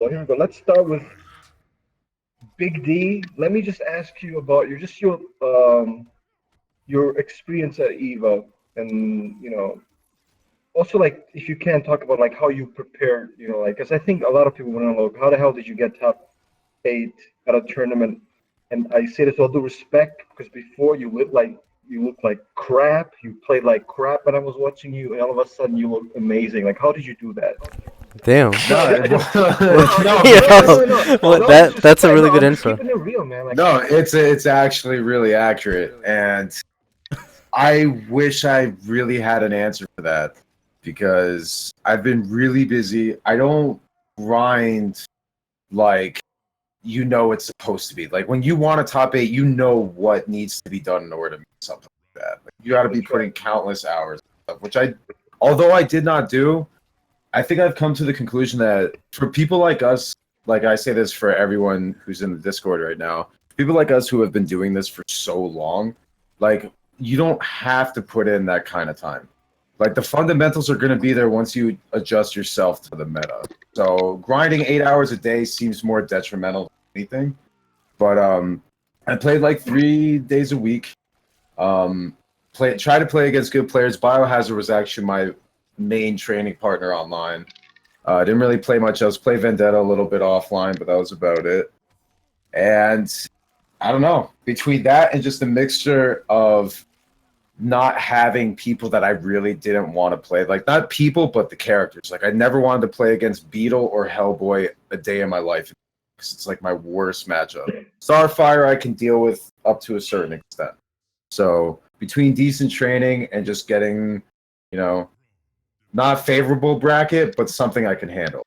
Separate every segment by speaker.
Speaker 1: Well, here we go. Let's start with Big D. Let me just ask you about your experience at Evo, and also like if you can talk about like how you prepared, like because I think a lot of people want to know how the hell did you get top 8 at a tournament? And I say this with all due respect because before you looked like crap, you played like crap, and I was watching you, and all of a sudden you look amazing. Like how did you do that?
Speaker 2: Damn.
Speaker 1: No,
Speaker 3: No,
Speaker 1: I just
Speaker 3: no,
Speaker 2: You
Speaker 1: no,
Speaker 3: because
Speaker 1: no, no,
Speaker 2: well,
Speaker 1: no
Speaker 2: that's a
Speaker 1: disrespect.
Speaker 2: really
Speaker 1: No,
Speaker 2: good
Speaker 1: I'm just
Speaker 2: intro.
Speaker 1: keeping it real, man. Like
Speaker 3: no, it's actually really accurate, and I wish I really had an answer for that because I've been really busy. I don't grind like it's supposed to be. Like when you want a top 8, you know what needs to be done in order to make something like that. Like, you got to be
Speaker 1: that's right.
Speaker 3: putting countless hours, which although I did not do, I think I've come to the conclusion that for people like us, like I say this for everyone who's in the Discord right now, people like us who have been doing this for so long, like you don't have to put in that kind of time. Like the fundamentals are going to be there once you adjust yourself to the meta. So grinding 8 hours a day seems more detrimental than anything. But I played like 3 days a week. Try to play against good players. Biohazard was actually my main training partner online. I didn't really play much else. Play Vendetta a little bit offline, but that was about it. And I don't know. Between that and just a mixture of not having people that I really didn't want to play, like not people, but the characters. Like I never wanted to play against Beetle or Hellboy a day in my life because it's like my worst matchup. Starfire I can deal with up to a certain extent. So between decent training and just getting, you know, not favorable bracket, but something I can handle.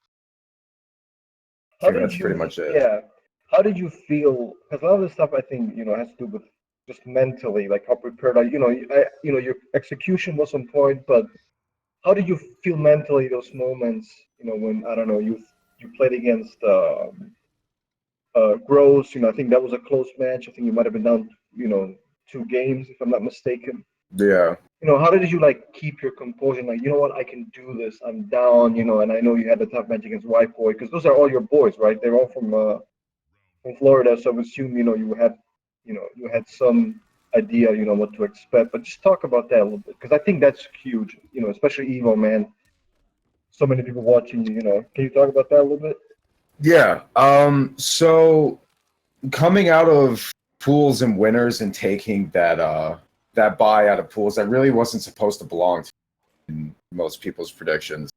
Speaker 3: I
Speaker 1: How
Speaker 3: think
Speaker 1: did
Speaker 3: that's pretty
Speaker 1: you,
Speaker 3: much it.
Speaker 1: yeah, how did you feel? Because a lot of this stuff I think, has to do with just mentally, like how prepared are you, your execution was on point, but how did you feel mentally those moments, when, I don't know, you played against Gross, I think that was a close match. I think you might have been down, 2 games, if I'm not mistaken.
Speaker 3: Yeah.
Speaker 1: How did you like keep your composure? Like, you know what, I can do this. I'm down, and I know you had the tough match against White Boy because those are all your boys, right? They're all from Florida, so I would assume you had some idea, what to expect. But just talk about that a little bit because I think that's huge, especially Evo, man. So many people watching you, Can you talk about that a little bit?
Speaker 3: Yeah. So coming out of pools and winners and taking that buy out of pools that really wasn't supposed to belong to in most people's predictions.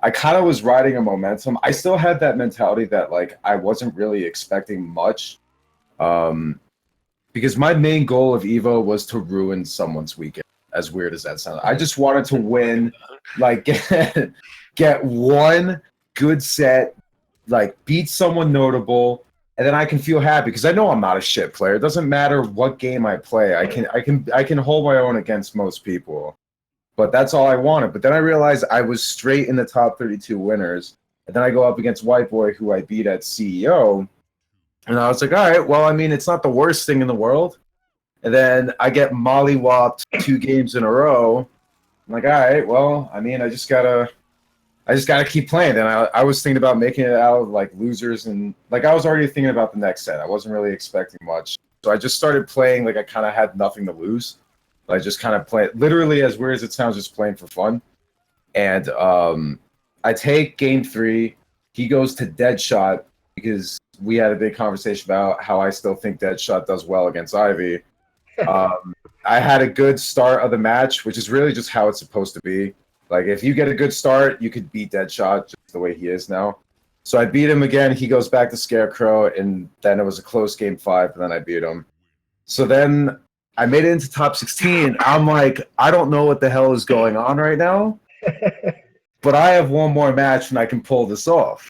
Speaker 3: I kind of was riding a momentum. I still had that mentality that like I wasn't really expecting much. Um, because my main goal of Evo was to ruin someone's weekend. As weird as that sounds, I just wanted to win, like get one good set, like beat someone notable, and then I can feel happy because I know I'm not a shit player. It doesn't matter what game I play. I can hold my own against most people. But that's all I wanted. But then I realized I was straight in the top 32 winners. And then I go up against White Boy, who I beat at CEO. And I was like, all right, well, I mean, it's not the worst thing in the world. And then I get mollywopped 2 games in a row. I'm like, all right, well, I mean, I just gotta keep playing. And I was thinking about making it out of like losers, and like I was already thinking about the next set. I wasn't really expecting much. So I just started playing like I kind of had nothing to lose. I just kind of play literally, as weird as it sounds, just playing for fun. And I take game 3. He goes to Deadshot because we had a big conversation about how I still think Deadshot does well against Ivy. I had a good start of the match, which is really just how it's supposed to be. Like if you get a good start, you could beat Deadshot just the way he is now. So I beat him again. He goes back to Scarecrow, and then it was a close game 5, and then I beat him. So then I made it into top 16. I'm like, I don't know what the hell is going on right now, but I have one more match and I can pull this off.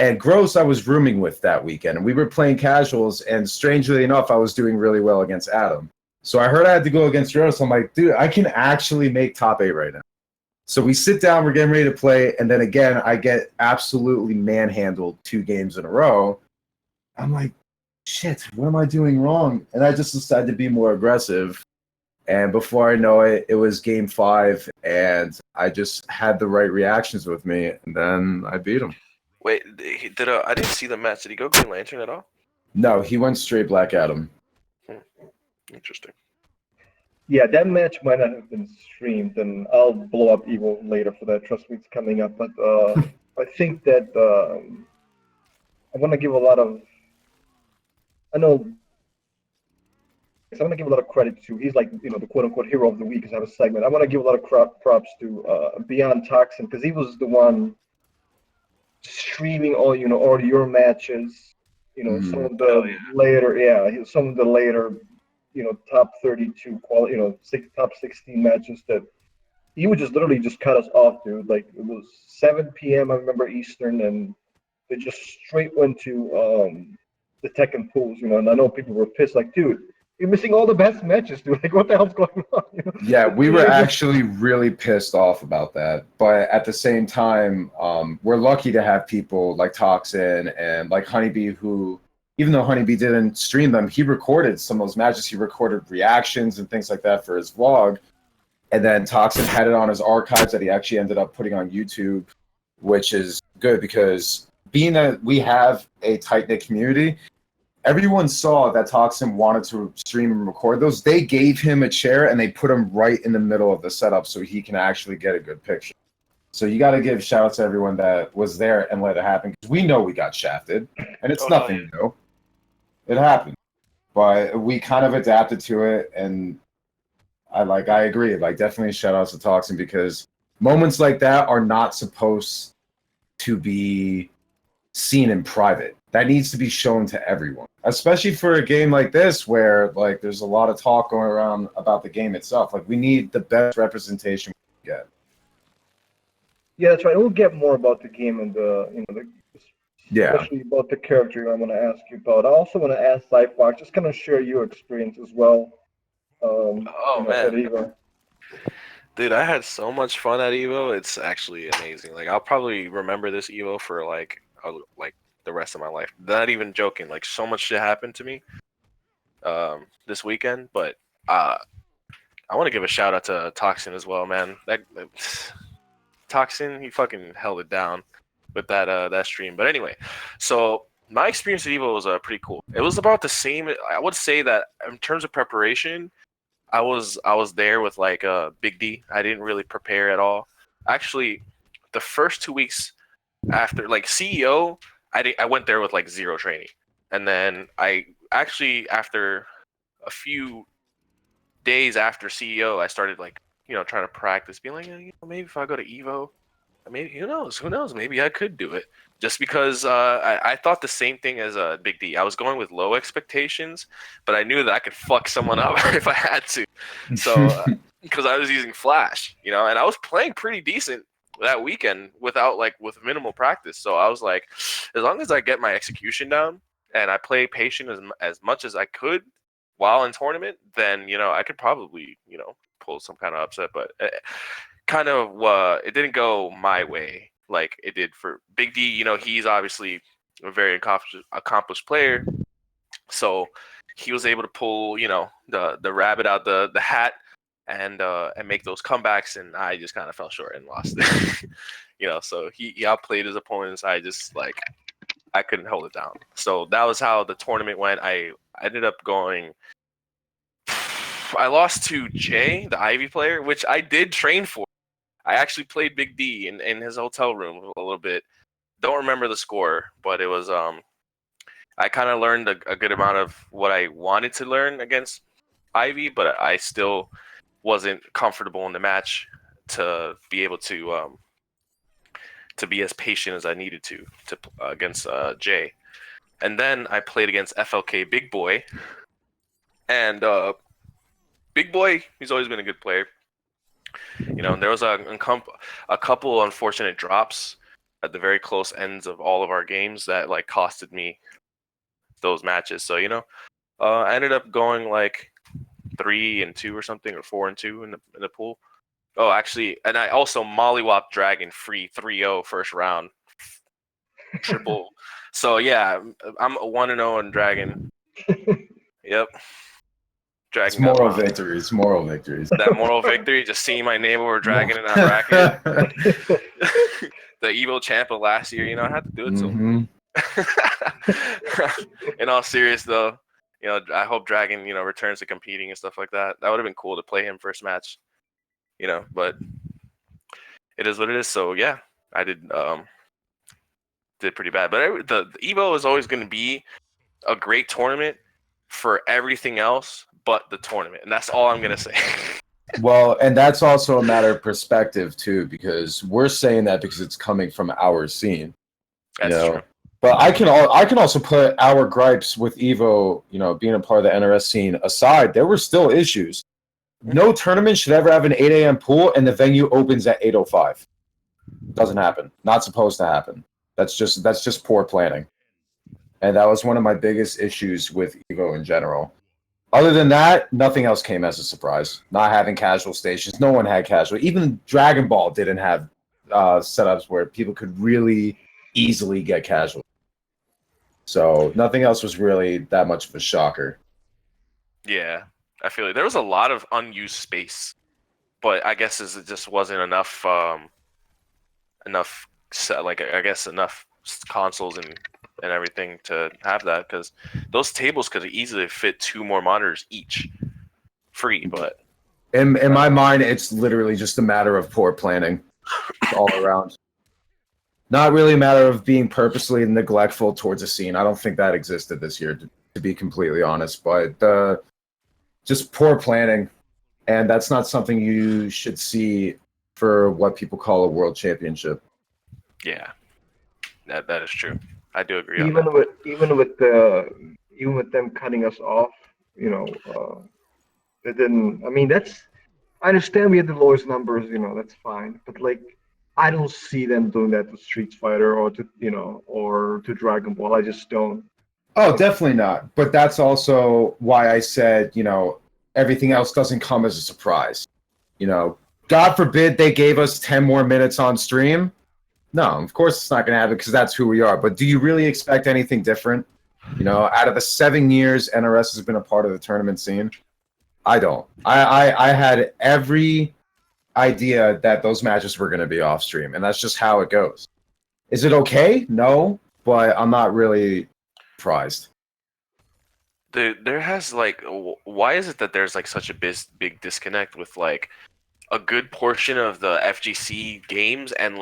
Speaker 3: And Gross, I was rooming with that weekend, and we were playing casuals. And strangely enough, I was doing really well against Adam. So I heard I had to go against Gross. I'm like, dude, I can actually make top 8 right now. So we sit down, we're getting ready to play, and then again, I get absolutely manhandled 2 games in a row. I'm like, shit, what am I doing wrong? And I just decided to be more aggressive. And before I know it, it was game 5, and I just had the right reactions with me, and then I beat him.
Speaker 2: Wait, did I didn't see the match. Did he go Green Lantern at all?
Speaker 3: No, he went straight Black Adam.
Speaker 2: Interesting.
Speaker 1: Yeah, that match might not have been streamed, and I'll blow up Evo later for that. Trust me, it's coming up. But I think that I want to give a lot of. I know I want to give a lot of credit to. He's like the quote unquote hero of the week. Because I have a segment. I want to give a lot of props to Beyond Toxin because he was the one streaming all your matches. Some of
Speaker 2: Hell
Speaker 1: the
Speaker 2: yeah.
Speaker 1: later some of the later top 32 quality top 16 matches that he would just literally just cut us off, dude. Like it was 7 p.m. I remember Eastern, and they just straight went to the Tekken pools, and I know people were pissed, like, dude, you're missing all the best matches, dude. Like, what the hell's going on?
Speaker 3: Yeah,
Speaker 1: It's
Speaker 3: we were
Speaker 1: literally just
Speaker 3: actually really pissed off about that. But at the same time, we're lucky to have people like Toxin and like Honeybee who, even though Honeybee didn't stream them, he recorded some of those matches. He recorded reactions and things like that for his vlog. And then Toxin had it on his archives that he actually ended up putting on YouTube, which is good because being that we have a tight-knit community, everyone saw that Toxin wanted to stream and record those. They gave him a chair and they put him right in the middle of the setup so he can actually get a good picture. So you got to give shout out to everyone that was there and let it happen because we know we got shafted and it's
Speaker 2: Oh hell yeah.
Speaker 3: nothing new. It happened, but we kind of adapted to it, and I agree. Like definitely shout outs to Toxin because moments like that are not supposed to be seen in private. That needs to be shown to everyone, especially for a game like this where like there's a lot of talk going around about the game itself. Like we need the best representation we can get.
Speaker 1: yeah, that's right. We'll get more about the game and
Speaker 3: Yeah.
Speaker 1: especially about the character I want to ask you about. I also want to ask Zyphox, just kind of share your experience as well.
Speaker 2: Oh
Speaker 1: At
Speaker 2: man,
Speaker 1: Evo.
Speaker 2: dude, I had so much fun at Evo. It's actually amazing. Like I'll probably remember this Evo for like the rest of my life. Not even joking. Like so much shit happened to me this weekend, but uh I want to give a shout out to Toxin as well, man. That Toxin, he fucking held it down with that stream. But anyway, so my experience at Evo was pretty cool. It was about the same. I would say that in terms of preparation, I was there with like Big D. I didn't really prepare at all. Actually, the first 2 weeks after like CEO, I went there with like zero training, and then I actually after a few days after CEO, I started like trying to practice, being like, maybe if I go to Evo, maybe who knows, maybe I could do it. Just because I thought the same thing as Big D. I was going with low expectations, but I knew that I could fuck someone up if I had to. So because I was using Flash, and I was playing pretty decent that weekend with minimal practice. So I was like, as long as I get my execution down and I play patient as much as I could while in tournament, then I could probably pull some kind of upset. But kind of it didn't go my way like it did for Big D. He's obviously a very accomplished player, so he was able to pull the rabbit out the hat and make those comebacks, and I just kind of fell short and lost. So he outplayed his opponents. I couldn't hold it down. So that was how the tournament went. I ended up going. I lost to Jay, the Ivy player, which I did train for. I actually played Big D in his hotel room a little bit. Don't remember the score, but it was I kind of learned a good amount of what I wanted to learn against Ivy, but I still wasn't comfortable in the match to be able to be as patient as I needed to against Jay. And then I played against FLK Big Boy, and Big Boy, he's always been a good player. There was a couple unfortunate drops at the very close ends of all of our games that like costed me those matches. So I ended up going like 3-2 or something, or 4-2 in the pool. Oh, actually, and I also mollywopped Dragon free 3-0 first round, triple. So yeah, I'm 1-0 in Dragon. Yep.
Speaker 3: It's
Speaker 2: dragging that
Speaker 3: moral
Speaker 2: line.
Speaker 3: victories. Moral victories.
Speaker 2: That moral victory, just seeing my neighbor were dragging in that bracket. The Evo champ of last year, I had to do it to him. In all serious though, I hope Dragon, returns to competing and stuff like that. That would have been cool to play him first match, but it is what it is. So yeah, I did pretty bad. But the Evo is always going to be a great tournament for everything else but the tournament, and that's all I'm going to say.
Speaker 3: Well, and that's also a matter of perspective too, because we're saying that because it's coming from our scene.
Speaker 2: That's true.
Speaker 3: But I can also put our gripes with Evo, being a part of the NRS scene aside. There were still issues. No tournament should ever have an 8 a.m. pool, and the venue opens at 8:05. Doesn't happen. Not supposed to happen. That's just poor planning. And that was one of my biggest issues with Evo in general. Other than that, nothing else came as a surprise. Not having casual stations. No one had casual. Even Dragon Ball didn't have setups where people could really easily get casual. So nothing else was really that much of a shocker.
Speaker 2: Yeah, I feel like there was a lot of unused space, but I guess it just wasn't enough enough consoles and everything to have that, because those tables could easily fit 2 more monitors each free. But
Speaker 3: in my mind, it's literally just a matter of poor planning all around. Not really a matter of being purposely neglectful towards a scene. I don't think that existed this year, to be completely honest. But just poor planning, and that's not something you should see for what people call a world championship.
Speaker 2: yeah, that is true. I do agree
Speaker 1: even
Speaker 2: on that.
Speaker 1: with even with even with them cutting us off, it didn't. I mean, I understand we had the lowest numbers, that's fine. But like, I don't see them doing that to Street Fighter or to or to Dragon Ball. I just don't.
Speaker 3: Oh, definitely not. But that's also why I said, everything else doesn't come as a surprise. God forbid they gave us 10 more minutes on stream. No, of course it's not going to happen because that's who we are. But do you really expect anything different? Out of the 7 years NRS has been a part of the tournament scene, I don't. I had every idea that those matches were going to be off stream, and that's just how it goes. Is it okay? No, but I'm not really surprised.
Speaker 2: There has why is it that there's such a big disconnect with a good portion of the FGC games and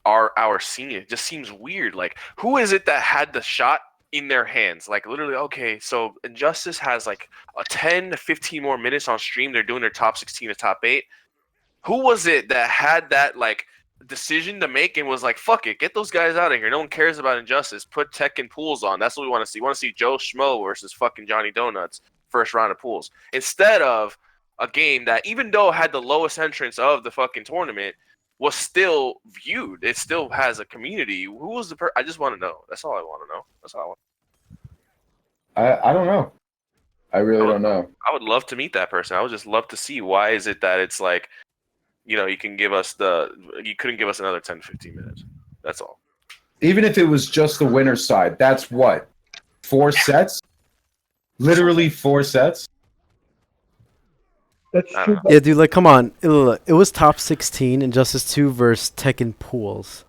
Speaker 2: our scene? It just seems weird. Who is it that had the shot in their hands? Literally, okay, so Injustice has a 10 to 15 more minutes on stream. They're doing their top 16 to top 8. Who was it that had that decision to make and was fuck it, get those guys out of here. No one cares about Injustice. Put Tekken pools on. That's what we want to see. We want to see Joe Schmo versus fucking Johnny Donuts first round of pools. Instead of a game that, even though it had the lowest entrance of the fucking tournament, was still viewed. It still has a community. Who was the I just want to know. That's all I want to know. That's all I want.
Speaker 3: I don't know. I really don't know.
Speaker 2: I would love to meet that person. I would just love to see why is it that it's you couldn't give us another 10 to 15 minutes. That's all.
Speaker 3: Even if it was just the winner's side, that's what? 4 sets? Literally 4 sets?
Speaker 1: That's true.
Speaker 4: Yeah, dude, come on. It was top 16 Injustice 2 versus Tekken pools.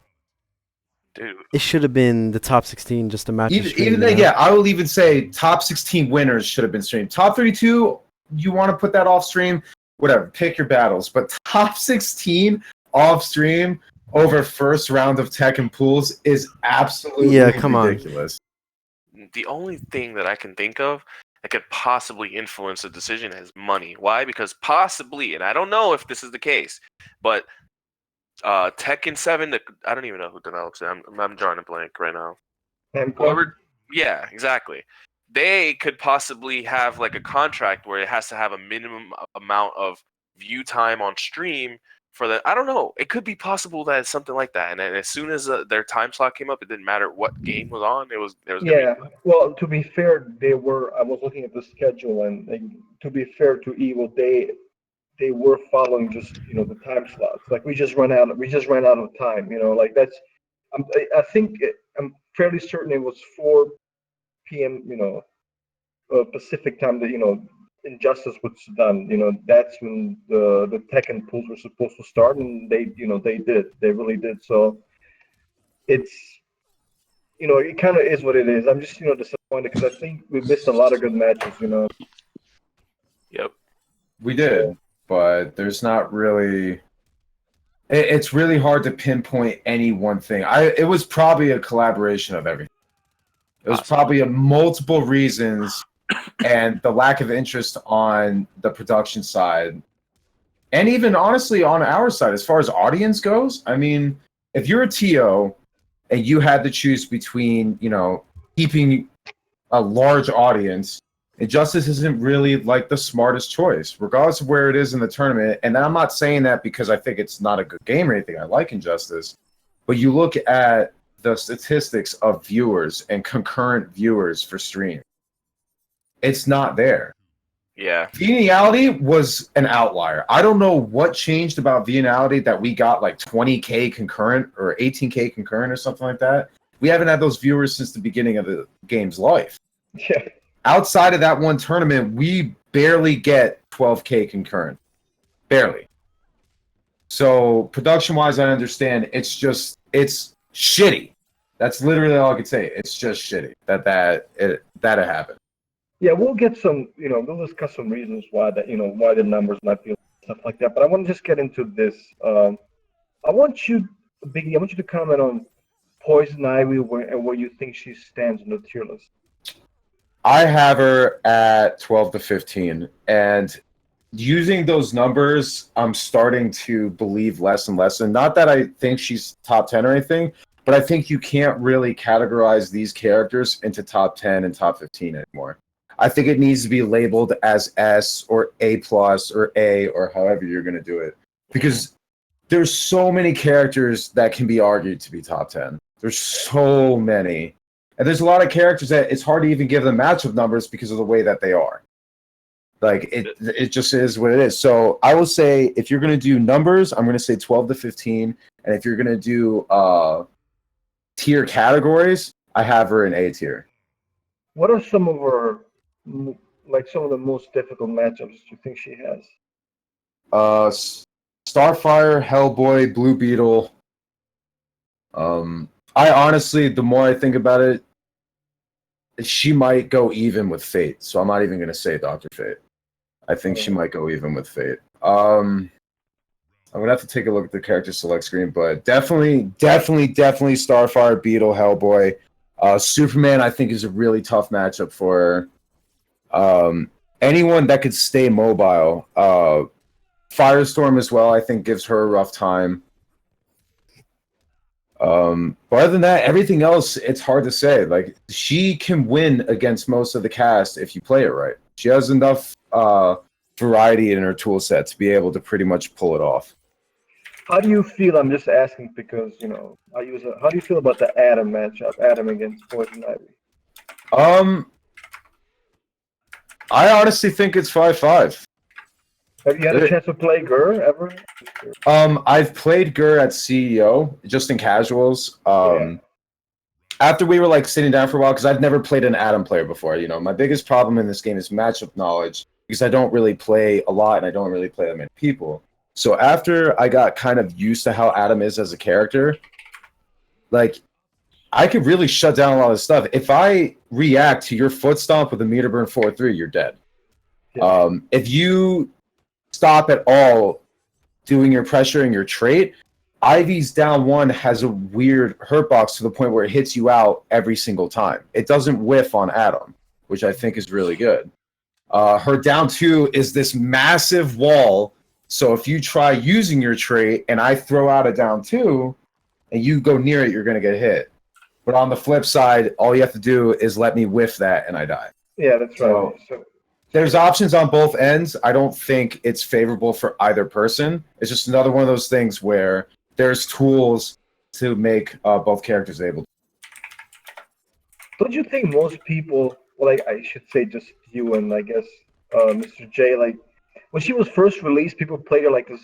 Speaker 2: Dude.
Speaker 4: It should have been the top 16 just a match.
Speaker 3: Even then, yeah, I will even say top 16 winners should have been streamed. Top 32, you want to put that off stream? Whatever, pick your battles. But top 16 off stream over first round of Tekken pools is absolutely ridiculous.
Speaker 2: The only thing that I can think of that could possibly influence the decision is money. Why? Because possibly, and I don't know if this is the case, but Tekken 7, I don't even know who develops it. I'm drawing a blank right now. Whoever, yeah, exactly. They could possibly have a contract where it has to have a minimum amount of view time on stream for that. I don't know. It could be possible that it's something like that. And then as soon as their time slot came up, it didn't matter what game was on. There was
Speaker 1: Yeah. Well, to be fair, I was looking at the schedule, and to be fair to Evo, they were following just the time slots. We just ran out of time. That's. I think I'm fairly certain it was 4 p.m. Pacific time that Injustice was done. That's when the Tekken pools were supposed to start, and they did. They really did. So it's it kind of is what it is. I'm just disappointed because I think we missed a lot of good matches.
Speaker 2: Yep.
Speaker 3: We did, but there's not really. It's really hard to pinpoint any one thing. It was probably a collaboration of everything. It was probably a multiple reasons, and the lack of interest on the production side, and even honestly on our side, as far as audience goes. I mean, if you're a TO and you had to choose between, keeping a large audience, Injustice isn't really like the smartest choice, regardless of where it is in the tournament. And I'm not saying that because I think it's not a good game or anything. I like Injustice, but you look at the statistics of viewers and concurrent viewers for stream. It's not there.
Speaker 2: Yeah.
Speaker 3: Venality was an outlier. I don't know what changed about Venality that we got like 20K concurrent or 18K concurrent or something like that. We haven't had those viewers since the beginning of the game's life.
Speaker 1: Yeah.
Speaker 3: Outside of that one tournament, we barely get 12K concurrent. Barely. So production-wise, I understand it's shitty. That's literally all I could say. It's just shitty that it happened.
Speaker 1: Yeah, we'll get some, we'll discuss some reasons why why the numbers not feel stuff like that. But I want to just get into this. Biggie, I want you to comment on Poison Ivy and where you think she stands in the tier list.
Speaker 3: I have her at 12 to 15, and using those numbers, I'm starting to believe less and less. And not that I think she's top 10 or anything, but I think you can't really categorize these characters into top 10 and top 15 anymore. I think it needs to be labeled as S or A plus or A or however you're going to do it, because there's so many characters that can be argued to be top 10. There's so many. And there's a lot of characters that it's hard to even give them matchup numbers because of the way that they are. Like, it just is what it is. So I will say, if you're going to do numbers, I'm going to say 12 to 15. And if you're going to do tier categories, I have her in A tier.
Speaker 1: What are some of her, some of the most difficult matchups you think she has?
Speaker 3: Starfire, Hellboy, Blue Beetle. I honestly, the more I think about it, she might go even with Fate. So I'm not even going to say Dr. Fate. I think she might go even with Fate. I'm going to have to take a look at the character select screen, but definitely Starfire, Beetle, Hellboy. Superman, I think, is a really tough matchup for her. Anyone that could stay mobile. Firestorm as well, I think, gives her a rough time. But other than that, everything else, it's hard to say. Like, she can win against most of the cast if you play it right. She has enough variety in her tool set to be able to pretty much pull it off.
Speaker 1: How do you feel? I'm just asking because how do you feel about the Adam matchup? Adam against Poison Ivy.
Speaker 3: I honestly think it's 5-5.
Speaker 1: Have you had a chance to play Gur ever?
Speaker 3: I've played Gur at CEO, just in casuals. After we were like sitting down for a while, because I've never played an Adam player before. My biggest problem in this game is matchup knowledge, because I don't really play a lot and I don't really play that many people. So after I got kind of used to how Adam is as a character, like, I could really shut down a lot of stuff. If I react to your foot stomp with a meter burn 4-3, you're dead.
Speaker 1: Yeah.
Speaker 3: If you stop at all doing your pressure and your trait, Ivy's down one has a weird hurt box to the point where it hits you out every single time. It doesn't whiff on Adam, which I think is really good. Her down two is this massive wall. So if you try using your trait and I throw out a down two and you go near it, you're going to get hit. But on the flip side, all you have to do is let me whiff that and I die.
Speaker 1: Yeah, that's right. So
Speaker 3: there's options on both ends. I don't think it's favorable for either person. It's just another one of those things where there's tools to make both characters able to.
Speaker 1: Don't you think most people, well, I should say just you and I guess Mr. J, like, when she was first released, people played her like this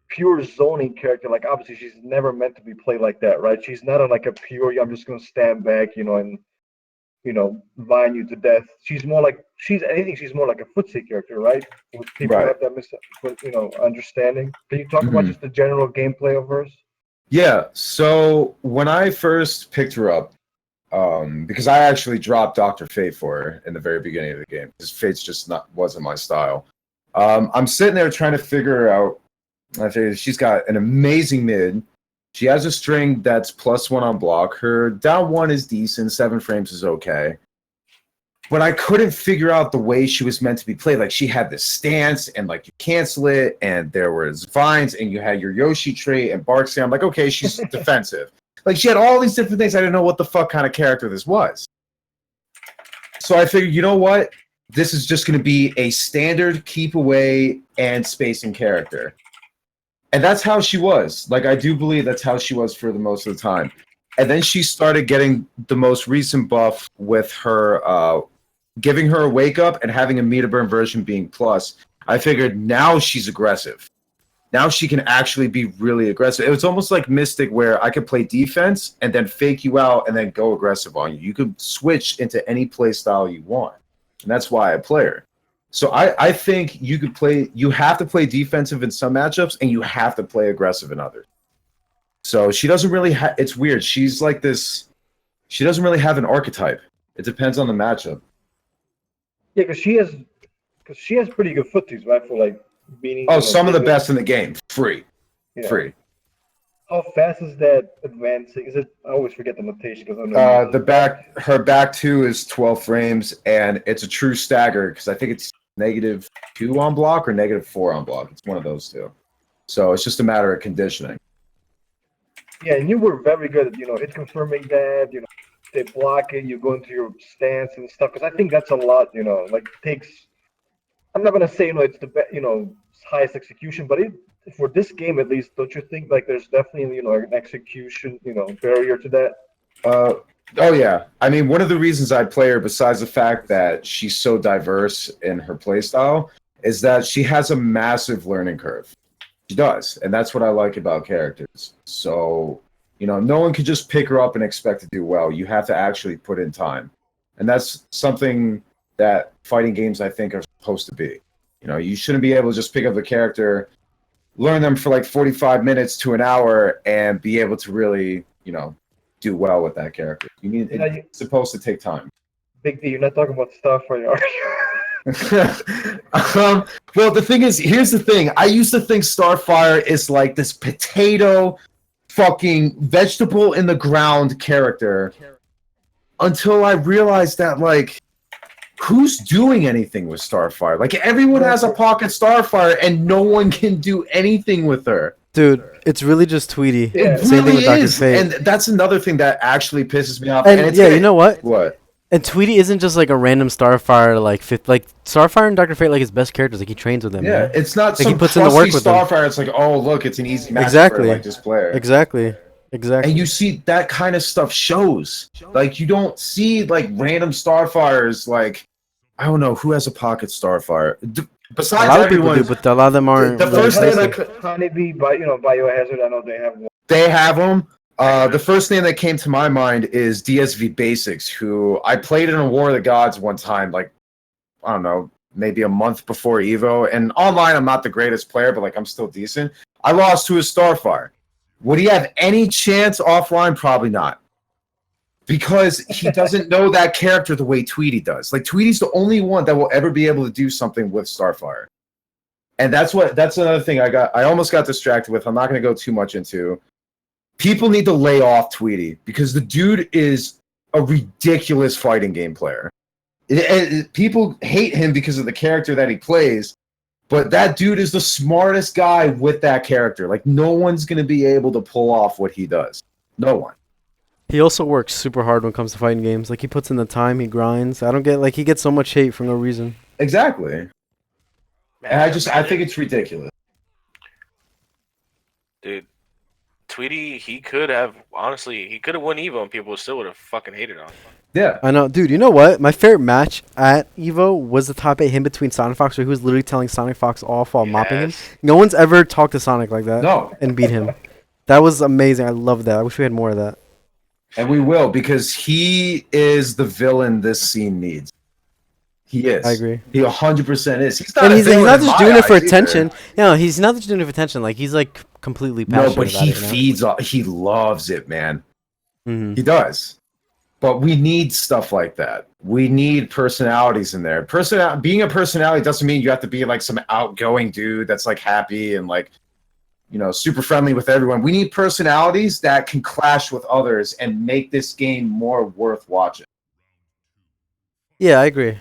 Speaker 1: pure zoning character. Like, obviously, she's never meant to be played like that, right? She's not like a pure, I'm just going to stand back, and vine you to death. She's more like she's more like a footsie character, right? Would people
Speaker 3: Right.
Speaker 1: have that understanding? Can you talk about
Speaker 3: Mhm.
Speaker 1: just the general gameplay of hers?
Speaker 3: Yeah. So when I first picked her up, because I actually dropped Dr. Fate for her in the very beginning of the game, because Fate's just wasn't my style. I'm sitting there trying to figure her out. I figured she's got an amazing mid. She has a string that's +1 on block. Her down 1 is decent. 7 frames is okay. But I couldn't figure out the way she was meant to be played. Like, she had this stance, and like you cancel it, and there was vines, and you had your Yoshi trait and Bark Slam. I'm like, okay, she's defensive. Like, she had all these different things. I didn't know what the fuck kind of character this was. So I figured, you know what? This is just going to be a standard keep away and spacing character. And that's how she was. Like, I do believe that's how she was for the most of the time. And then she started getting the most recent buff with her giving her a wake up and having a meter burn version being plus. I figured now she's aggressive. Now she can actually be really aggressive. It was almost like Mystic, where I could play defense and then fake you out and then go aggressive on you. You could switch into any play style you want. And that's why I play her. So I think you have to play defensive in some matchups and you have to play aggressive in others. So she doesn't really it's weird. She's like this, she doesn't really have an archetype. It depends on the matchup.
Speaker 1: Yeah, because she has pretty good footies, right? For like beating.
Speaker 3: Oh, some of the best in the game. Free.
Speaker 1: Yeah.
Speaker 3: Free.
Speaker 1: How fast is that advancing? Is it? I always forget the notation because I know
Speaker 3: her back 2 is 12 frames, and it's a true stagger because I think it's -2 on block or -4 on block. It's one of those two. So it's just a matter of conditioning.
Speaker 1: Yeah, and you were very good at hit confirming that. They block it, you go into your stance and stuff. Because I think that's a lot. Like takes. I'm not gonna say it's the highest execution, but for this game at least, don't you think like there's definitely an execution barrier to that?
Speaker 3: Oh yeah. I mean, one of the reasons I play her, besides the fact that she's so diverse in her playstyle, is that she has a massive learning curve. She does, and that's what I like about characters. So, no one can just pick her up and expect to do well. You have to actually put in time, and that's something that fighting games, I think, are supposed to be. You shouldn't be able to just pick up the character, learn them for like 45 minutes to an hour, and be able to really, do well with that character. It's supposed to take time.
Speaker 1: Big D, you're not talking about Starfire, are you?
Speaker 3: Well, the thing is, here's the thing. I used to think Starfire is like this potato, fucking vegetable in the ground character, until I realized that, like, who's doing anything with Starfire? Like, everyone has a pocket Starfire, and no one can do anything with her.
Speaker 4: Dude, it's really just Tweedy.
Speaker 1: Yeah.
Speaker 4: Same thing with Dr. Fate.
Speaker 3: And that's another thing that actually pisses me off.
Speaker 4: And
Speaker 3: it's
Speaker 4: yeah, you know what?
Speaker 3: What?
Speaker 4: And Tweedy isn't just like a random Starfire, like Starfire and Dr. Fate, like his best characters. Like he trains with them.
Speaker 3: Yeah,
Speaker 4: man.
Speaker 3: it's not
Speaker 4: Like,
Speaker 3: some
Speaker 4: he puts in the work with them.
Speaker 3: Starfire. It's like, oh look, it's an easy match
Speaker 4: Exactly.
Speaker 3: for like this player.
Speaker 4: Exactly.
Speaker 3: And you see that kind of stuff shows. Like, you don't see like random Starfires. Like, I don't know who has a pocket Starfire. Besides
Speaker 4: A lot of people
Speaker 3: everyone,
Speaker 4: do, but a lot of them aren't.
Speaker 3: The first
Speaker 4: really
Speaker 3: thing
Speaker 4: impressive.
Speaker 1: Honeybee, Biohazard, I know they have one.
Speaker 3: they have them. The first name that came to my mind is DSV Basics, who I played in a War of the Gods one time, like, I don't know, maybe a month before Evo. And online, I'm not the greatest player, but like I'm still decent. I lost to a Starfire. Would he have any chance offline? Probably not. Because he doesn't know that character the way Tweedy does. Like, Tweedy's the only one that will ever be able to do something with Starfire. And that's another thing I almost got distracted with. I'm not going to go too much into. People need to lay off Tweedy because the dude is a ridiculous fighting game player. People hate him because of the character that he plays, but that dude is the smartest guy with that character. Like, no one's going to be able to pull off what he does. No one.
Speaker 4: He also works super hard when it comes to fighting games. Like he puts in the time, he grinds. I don't get he gets so much hate for no reason.
Speaker 3: Exactly. And I think it's ridiculous.
Speaker 2: Dude, Tweedy, he could have won Evo and people still would have fucking hated on him.
Speaker 3: Yeah.
Speaker 4: I know, dude. You know what? My favorite match at Evo was the top 8 him between Sonic Fox, where he was literally telling Sonic Fox off while mopping him. No one's ever talked to Sonic like that
Speaker 3: No.
Speaker 4: and beat him. That was amazing. I love that. I wish we had more of that.
Speaker 3: And we will, because he is the villain this scene needs. He is.
Speaker 4: I agree.
Speaker 3: He 100% is. He's not,
Speaker 4: And he's not
Speaker 3: in
Speaker 4: just
Speaker 3: my
Speaker 4: doing it for
Speaker 3: eyes either.
Speaker 4: attention. No, he's not just doing it for attention. Like he's like completely passionate.
Speaker 3: No, but
Speaker 4: about
Speaker 3: he
Speaker 4: it, you know?
Speaker 3: feeds off. He loves it, man.
Speaker 4: Mhm.
Speaker 3: He does. But we need stuff like that. We need personalities in there. Being a personality doesn't mean you have to be like some outgoing dude that's like happy and like, you know, super friendly with everyone. We need personalities that can clash with others and make this game more worth watching.
Speaker 4: Yeah, I agree.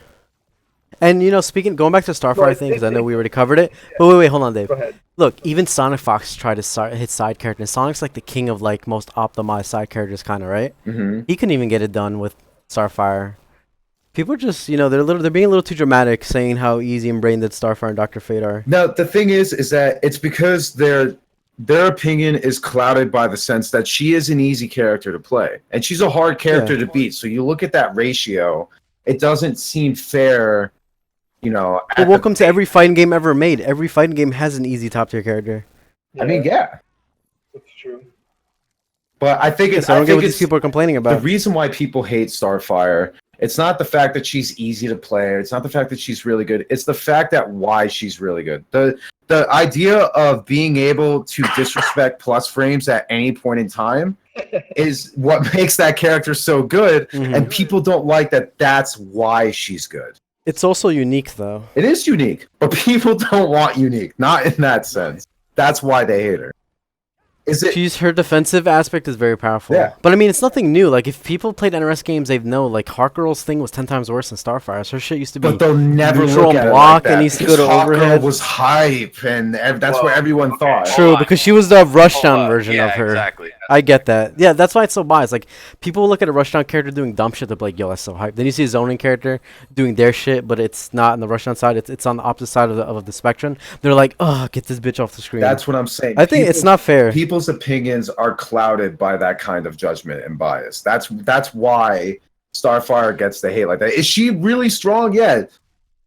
Speaker 4: And you know, going back to Starfire thing, because I know we already covered it. But wait, hold on, Dave.
Speaker 1: Go ahead.
Speaker 4: Look, even Sonic Fox tried to hit side characters. Sonic's like the king of like most optimized side characters, kind of, right?
Speaker 3: Mm-hmm.
Speaker 4: He couldn't even get it done with Starfire. People are just, you know, they're being a little too dramatic, saying how easy and brain dead Starfire and Dr. Fate are.
Speaker 3: Now, the thing is that it's because their opinion is clouded by the sense that she is an easy character to play, and she's a hard character to beat. So you look at that ratio, it doesn't seem fair. You know,
Speaker 4: But welcome to every fighting game ever made. Every fighting game has an easy top tier character.
Speaker 3: I mean, yeah,
Speaker 1: that's true.
Speaker 3: but I think it's.
Speaker 4: So I don't get what these
Speaker 3: it's
Speaker 4: people are complaining
Speaker 3: the
Speaker 4: about.
Speaker 3: reason why people hate Starfire. It's not the fact that she's easy to play. It's not the fact that she's really good. It's the fact that why she's really good. The idea of being able to disrespect plus frames at any point in time is what makes that character so good.
Speaker 4: Mhm.
Speaker 3: And people don't like that. That's why she's good.
Speaker 4: It's also unique, though.
Speaker 3: It is unique, but people don't want unique. Not in that sense. That's why they hate her. Is it?
Speaker 4: Her defensive aspect is very powerful.
Speaker 3: Yeah.
Speaker 4: But I mean, it's nothing new. Like if people played NRS games, they'd know. Like Hawkgirl's thing was 10 times worse than Starfire's. Her shit used to be.
Speaker 3: But they'll never
Speaker 4: neutral
Speaker 3: look
Speaker 4: and
Speaker 3: at
Speaker 4: block
Speaker 3: it like
Speaker 4: and
Speaker 3: that.
Speaker 4: used to go to
Speaker 3: because Hawkgirl
Speaker 4: overhead.
Speaker 3: was hype, and that's what everyone thought.
Speaker 4: True, because she was the rushdown version
Speaker 2: yeah,
Speaker 4: of her.
Speaker 2: Exactly.
Speaker 4: I get that. Yeah, that's why it's so biased. Like people look at a rushdown character doing dumb shit, they're like, "Yo, that's so hype." Then you see a zoning character doing their shit, but it's not on the rushdown side. It's on the opposite side of the spectrum. They're like, "Oh, get this bitch off the screen."
Speaker 3: That's what I'm saying.
Speaker 4: I think it's not fair.
Speaker 3: People's opinions are clouded by that kind of judgment and bias. That's why Starfire gets the hate like that. Is she really strong? Yeah.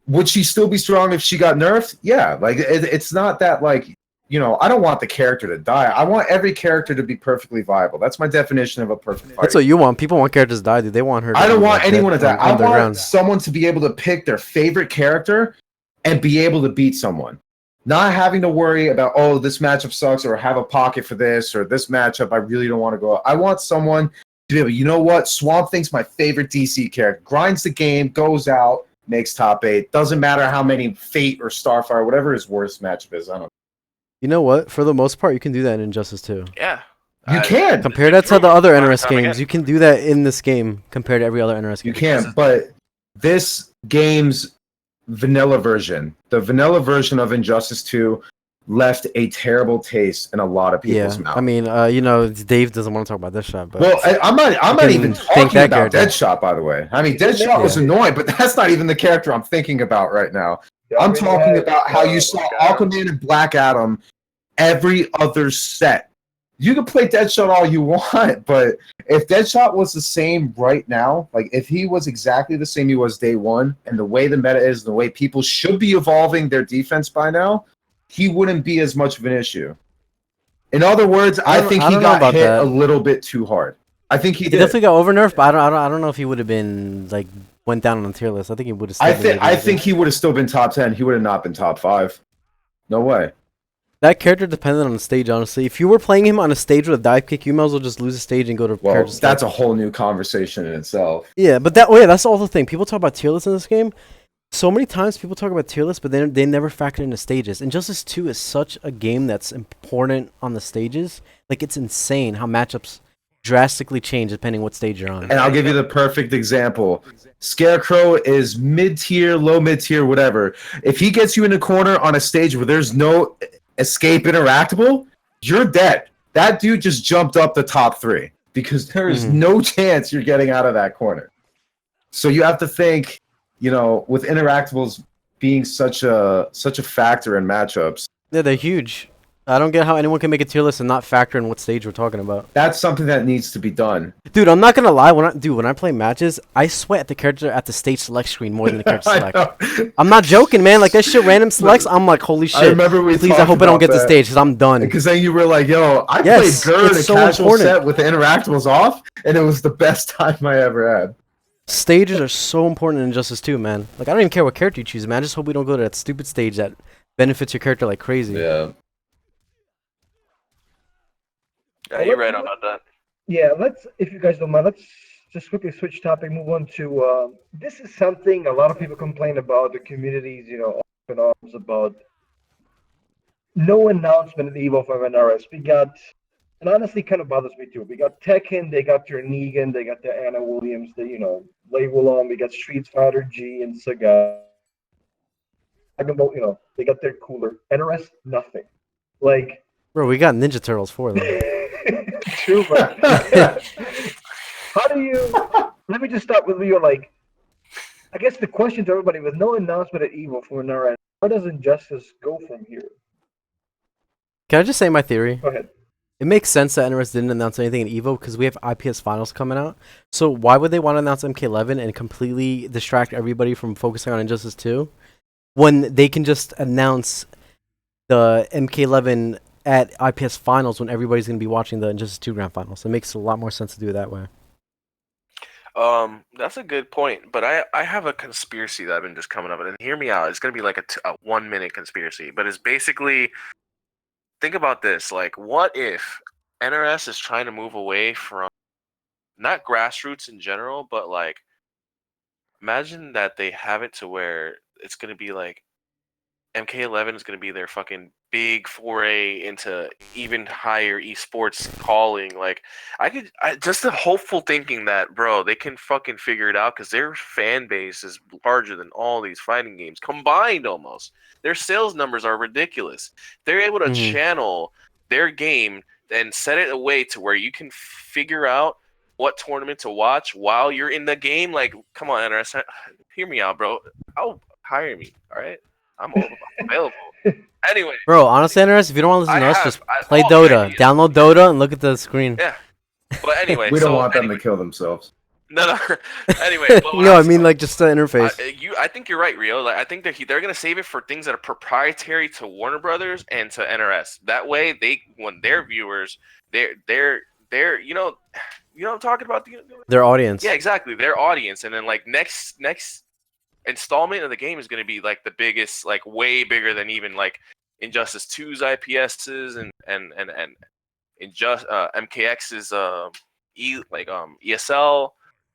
Speaker 3: Would she still be strong if she got nerfed? Yeah. Like it's not that like, you know, I don't want the character to die. I want every character to be perfectly viable. That's my definition of a perfect fighter.
Speaker 4: That's what you want. People want characters to die, dude. They want her. To
Speaker 3: I don't
Speaker 4: be,
Speaker 3: want
Speaker 4: like,
Speaker 3: anyone to
Speaker 4: dead
Speaker 3: die. I want
Speaker 4: underground.
Speaker 3: someone to be able to pick their favorite character and be able to beat someone. Not having to worry about, oh, this matchup sucks, or have a pocket for this, or this matchup I really don't want to go. I want someone to be able, you know what? Swamp Thing's my favorite DC character. Grinds the game, goes out, makes top 8. Doesn't matter how many Fate or Starfire, whatever his worst matchup is. I don't know.
Speaker 4: You know what? For the most part, you can do that in Injustice 2.
Speaker 2: Yeah.
Speaker 3: You can.
Speaker 4: Compare that to the other NRS
Speaker 2: Time again.
Speaker 4: games. You can do that in this game compared to every other NRS game.
Speaker 3: You can, but this game's vanilla version, the vanilla version of Injustice 2, left a terrible taste in a lot of people's
Speaker 4: Yeah,
Speaker 3: mouths.
Speaker 4: I mean, you know, Dave doesn't want to talk about this shot, but
Speaker 3: Well, I'm not
Speaker 4: can
Speaker 3: even
Speaker 4: thank
Speaker 3: talking
Speaker 4: that
Speaker 3: about
Speaker 4: character.
Speaker 3: Deadshot, by the way. I mean, Deadshot was annoying, but that's not even the character I'm thinking about right now. I'm talking about how you saw Aquaman and Black Adam every other set. You can play Deadshot all you want, but if Deadshot was the same right now, like if he was exactly the same he was day one, and the way the meta is, the way people should be evolving their defense by now, he wouldn't be as much of an issue. In other words, I think he got hit a little bit too hard. I think he did.
Speaker 4: definitely got over nerfed, but I don't know if he would have been like went down on the tier list. I think he would have.
Speaker 3: I think he would have still been top 10. He would have not been top 5. No way.
Speaker 4: That character depended on the stage, honestly. If you were playing him on a stage with a dive kick, you might as well just lose a stage and go to
Speaker 3: Well,
Speaker 4: character
Speaker 3: that's
Speaker 4: stage.
Speaker 3: a whole new conversation in itself.
Speaker 4: Yeah, but that's all the thing. People talk about tier lists in this game. So many times people talk about tier lists, but they never factor into stages. Injustice 2 is such a game that's important on the stages. Like, it's insane how matchups drastically change depending what stage you're on.
Speaker 3: And I'll give you the perfect example. Scarecrow is mid-tier, low mid-tier, whatever. If he gets you in a corner on a stage where there's no escape interactable, you're dead. That dude just jumped up the top 3 because there is no chance you're getting out of that corner. So you have to think, you know, with interactables being such a factor in matchups.
Speaker 4: Yeah, they're huge. I don't get how anyone can make a tier list and not factor in what stage we're talking about.
Speaker 3: That's something that needs to be done.
Speaker 4: Dude, I'm not gonna lie. When I play matches, I sweat at the character at the stage select screen more than the character
Speaker 3: I
Speaker 4: select.
Speaker 3: know.
Speaker 4: I'm not joking, man. Like that shit random selects. I'm like, holy shit.
Speaker 3: I remember we
Speaker 4: Please, I
Speaker 3: talked
Speaker 4: hope I don't
Speaker 3: about
Speaker 4: get the
Speaker 3: that.
Speaker 4: stage because I'm done.
Speaker 3: Because then you were like, yo, I
Speaker 4: Yes,
Speaker 3: played GERD,
Speaker 4: it's
Speaker 3: a
Speaker 4: so
Speaker 3: casual
Speaker 4: important.
Speaker 3: set with the interactables off, and it was the best time I ever had.
Speaker 4: Stages are so important in Injustice 2, man. Like I don't even care what character you choose, man. I just hope we don't go to that stupid stage that benefits your character like crazy.
Speaker 3: Yeah.
Speaker 2: Yeah, you're right about that.
Speaker 1: Yeah, if you guys don't mind, let's just quickly switch topic, move on to this is something a lot of people complain about, the communities, up in arms about. No announcement of Evo from NRS. We got, and honestly, kind of bothers me too. We got Tekken, they got their Negan, they got their Anna Williams, the label on. We got Street Fighter G and Saga. They got their cooler. NRS, nothing. Like,
Speaker 4: Bro, we got Ninja Turtles for them.
Speaker 1: true, but how do you? Let me just start with Leo. Like, I guess the question to everybody: with no announcement at Evo for NRS, where does Injustice go from here?
Speaker 4: Can I just say my theory?
Speaker 1: Go ahead.
Speaker 4: It makes sense that NRS didn't announce anything in Evo because we have IPS finals coming out. So why would they want to announce MK11 and completely distract everybody from focusing on Injustice 2 when they can just announce the MK11 at IPS finals when everybody's going to be watching the Injustice 2 grand finals? It makes a lot more sense to do it that way.
Speaker 2: That's a good point, but I have a conspiracy that I've been just coming up with, and hear me out. It's gonna be like a 1 minute conspiracy, but it's basically, think about this. Like, what if NRS is trying to move away from not grassroots in general, but like, imagine that they have it to where it's gonna be like MK11 is gonna be their fucking big foray into even higher esports calling. Like, just the hopeful thinking that, bro, they can fucking figure it out because their fan base is larger than all these fighting games combined almost. Their sales numbers are ridiculous. They're able to channel their game and set it away to where you can figure out what tournament to watch while you're in the game. Like, come on, NRS, hear me out, bro. Hire me, all right? I'm available. Anyway,
Speaker 4: Bro, honestly, NRS, if you don't want to listen to us, just play
Speaker 2: all the
Speaker 4: Dota.
Speaker 2: ideas.
Speaker 4: Download Dota and look at the screen.
Speaker 2: Yeah. But anyway,
Speaker 3: We don't want them to kill themselves.
Speaker 2: No. Anyway, but
Speaker 4: No, I mean like just the interface.
Speaker 2: I think you're right, Rio. Like, I think that they're gonna save it for things that are proprietary to Warner Brothers and to NRS. That way, they want their viewers, they're what I'm talking about.
Speaker 4: Their audience.
Speaker 2: Yeah, exactly. Their audience, and then like next installment of the game is going to be like the biggest, like way bigger than even like Injustice 2's IPS's and MKX's ESL.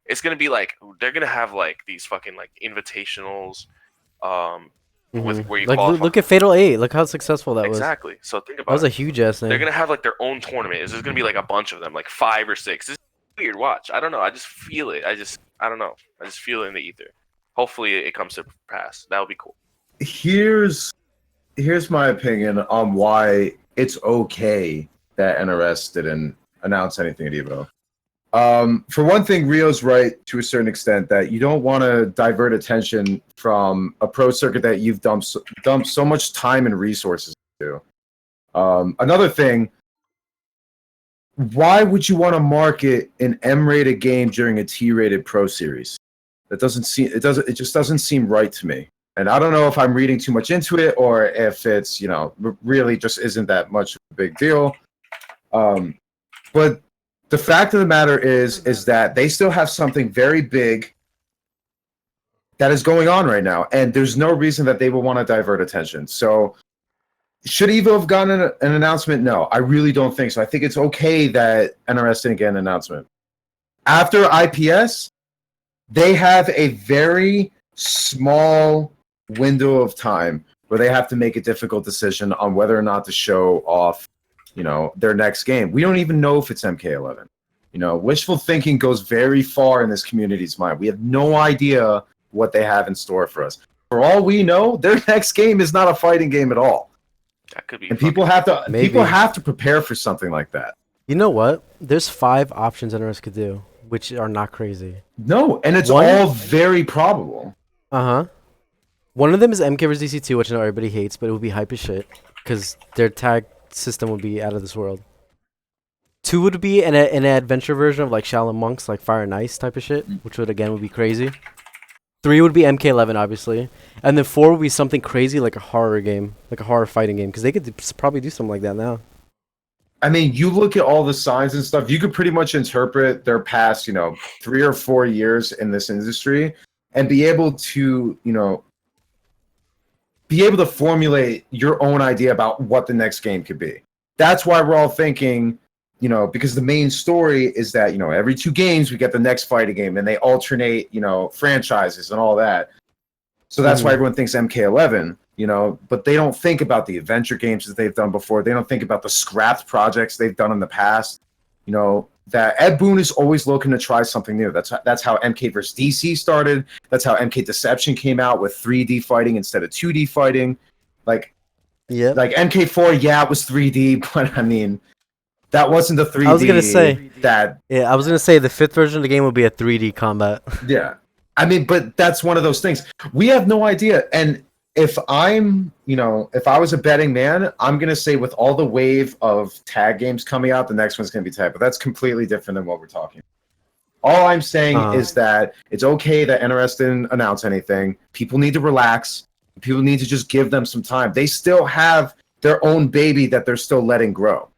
Speaker 2: It's going to be like they're going to have like these fucking like invitationals with where you
Speaker 4: like
Speaker 2: qualify.
Speaker 4: look at Fatal 8. Look how successful that was.
Speaker 2: Exactly. So think
Speaker 4: That
Speaker 2: about
Speaker 4: was
Speaker 2: it.
Speaker 4: a huge ass thing.
Speaker 2: They're going to have like their own tournament. There's going to be like a bunch of them, like 5 or 6. This is weird. Watch. I don't know. I just feel it. I don't know. I just feel it in the ether. Hopefully it comes to pass. That would be cool.
Speaker 3: Here's my opinion on why it's okay that NRS didn't announce anything at Evo. For one thing, Rio's right to a certain extent that you don't want to divert attention from a pro circuit that you've dumped so much time and resources into. Another thing, why would you want to market an M-rated game during a T-rated pro series? It just doesn't seem right to me. And I don't know if I'm reading too much into it or if it's, really just isn't that much of a big deal. But the fact of the matter is that they still have something very big that is going on right now. And there's no reason that they will want to divert attention. So should Evo have gotten an announcement? No, I really don't think so. I think it's okay that NRS didn't get an announcement. After IPS, they have a very small window of time where they have to make a difficult decision on whether or not to show off, their next game. We don't even know if it's MK11. Wishful thinking goes very far in this community's mind. We have no idea what they have in store for us. For all we know, their next game is not a fighting game at all.
Speaker 2: That could be.
Speaker 3: And people have to prepare for something like that.
Speaker 4: You know what? There's 5 options NRS could do, which are not crazy.
Speaker 3: No, and it's all very probable.
Speaker 4: One of them is MK vs DC2, which I know everybody hates, but it would be hype as shit because their tag system would be out of this world. 2 would be an adventure version of like Shaolin Monks, like Fire and Ice type of shit, which would be crazy. 3 would be MK11, obviously, and then 4 would be something crazy like a horror game, like a horror fighting game, because they could probably do something like that now.
Speaker 3: I mean, you look at all the signs and stuff, you could pretty much interpret their past, 3 or 4 years in this industry and be able to, formulate your own idea about what the next game could be. That's why we're all thinking, because the main story is that, every 2 games we get the next fighting game and they alternate, franchises and all that. So that's why everyone thinks MK11. But they don't think about the adventure games that they've done before. They don't think about the scrapped projects they've done in the past. That Ed Boon is always looking to try something new. That's how MK vs. DC started. That's how MK Deception came out with 3D fighting instead of 2D fighting. Like MK4, yeah, it was 3D, but I mean, that wasn't the 3D.
Speaker 4: I was gonna say
Speaker 3: that.
Speaker 4: Yeah, I was gonna say the 5th version of the game would be a 3D combat.
Speaker 3: Yeah, I mean, but that's one of those things. We have no idea, and if if I was a betting man, I'm going to say with all the wave of tag games coming out, the next one's going to be tag, but that's completely different than what we're talking about. All I'm saying is that it's okay that NRS didn't announce anything. People need to relax. People need to just give them some time. They still have their own baby that they're still letting grow.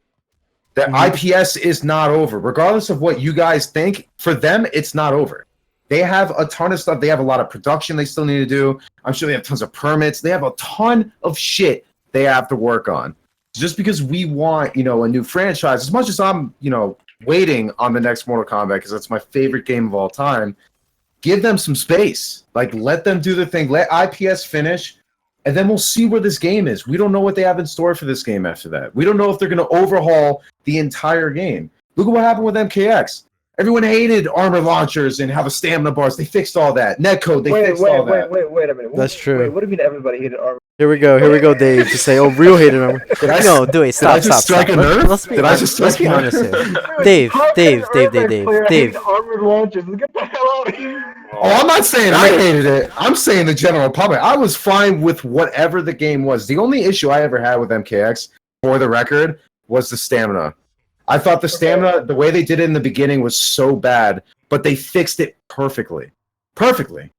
Speaker 3: The IPS is not over. Regardless of what you guys think, for them, it's not over. They have a ton of stuff. They have a lot of production they still need to do. I'm sure they have tons of permits. They have a ton of shit they have to work on. Just because we want, a new franchise, as much as I'm, waiting on the next Mortal Kombat because that's my favorite game of all time, give them some space. Like, let them do their thing. Let IPS finish, and then we'll see where this game is. We don't know what they have in store for this game after that. We don't know if they're going to overhaul the entire game. Look at what happened with MKX. Everyone hated armor launchers and have a stamina bars. They fixed all that. Netcode, they fixed all that.
Speaker 1: Wait a minute.
Speaker 4: That's true.
Speaker 1: Wait, what do you mean everybody hated armor?
Speaker 4: Here we go, Dave, to say, real hated armor. No, do it. Stop.
Speaker 3: Let's be
Speaker 4: honest here. Dave.
Speaker 1: Hate armored launchers. Get the hell out of here.
Speaker 3: Oh, I'm not saying I hated it. I'm saying the general public. I was fine with whatever the game was. The only issue I ever had with MKX, for the record, was the stamina. I thought the stamina, the way they did it in the beginning was so bad, but they fixed it perfectly. Perfectly.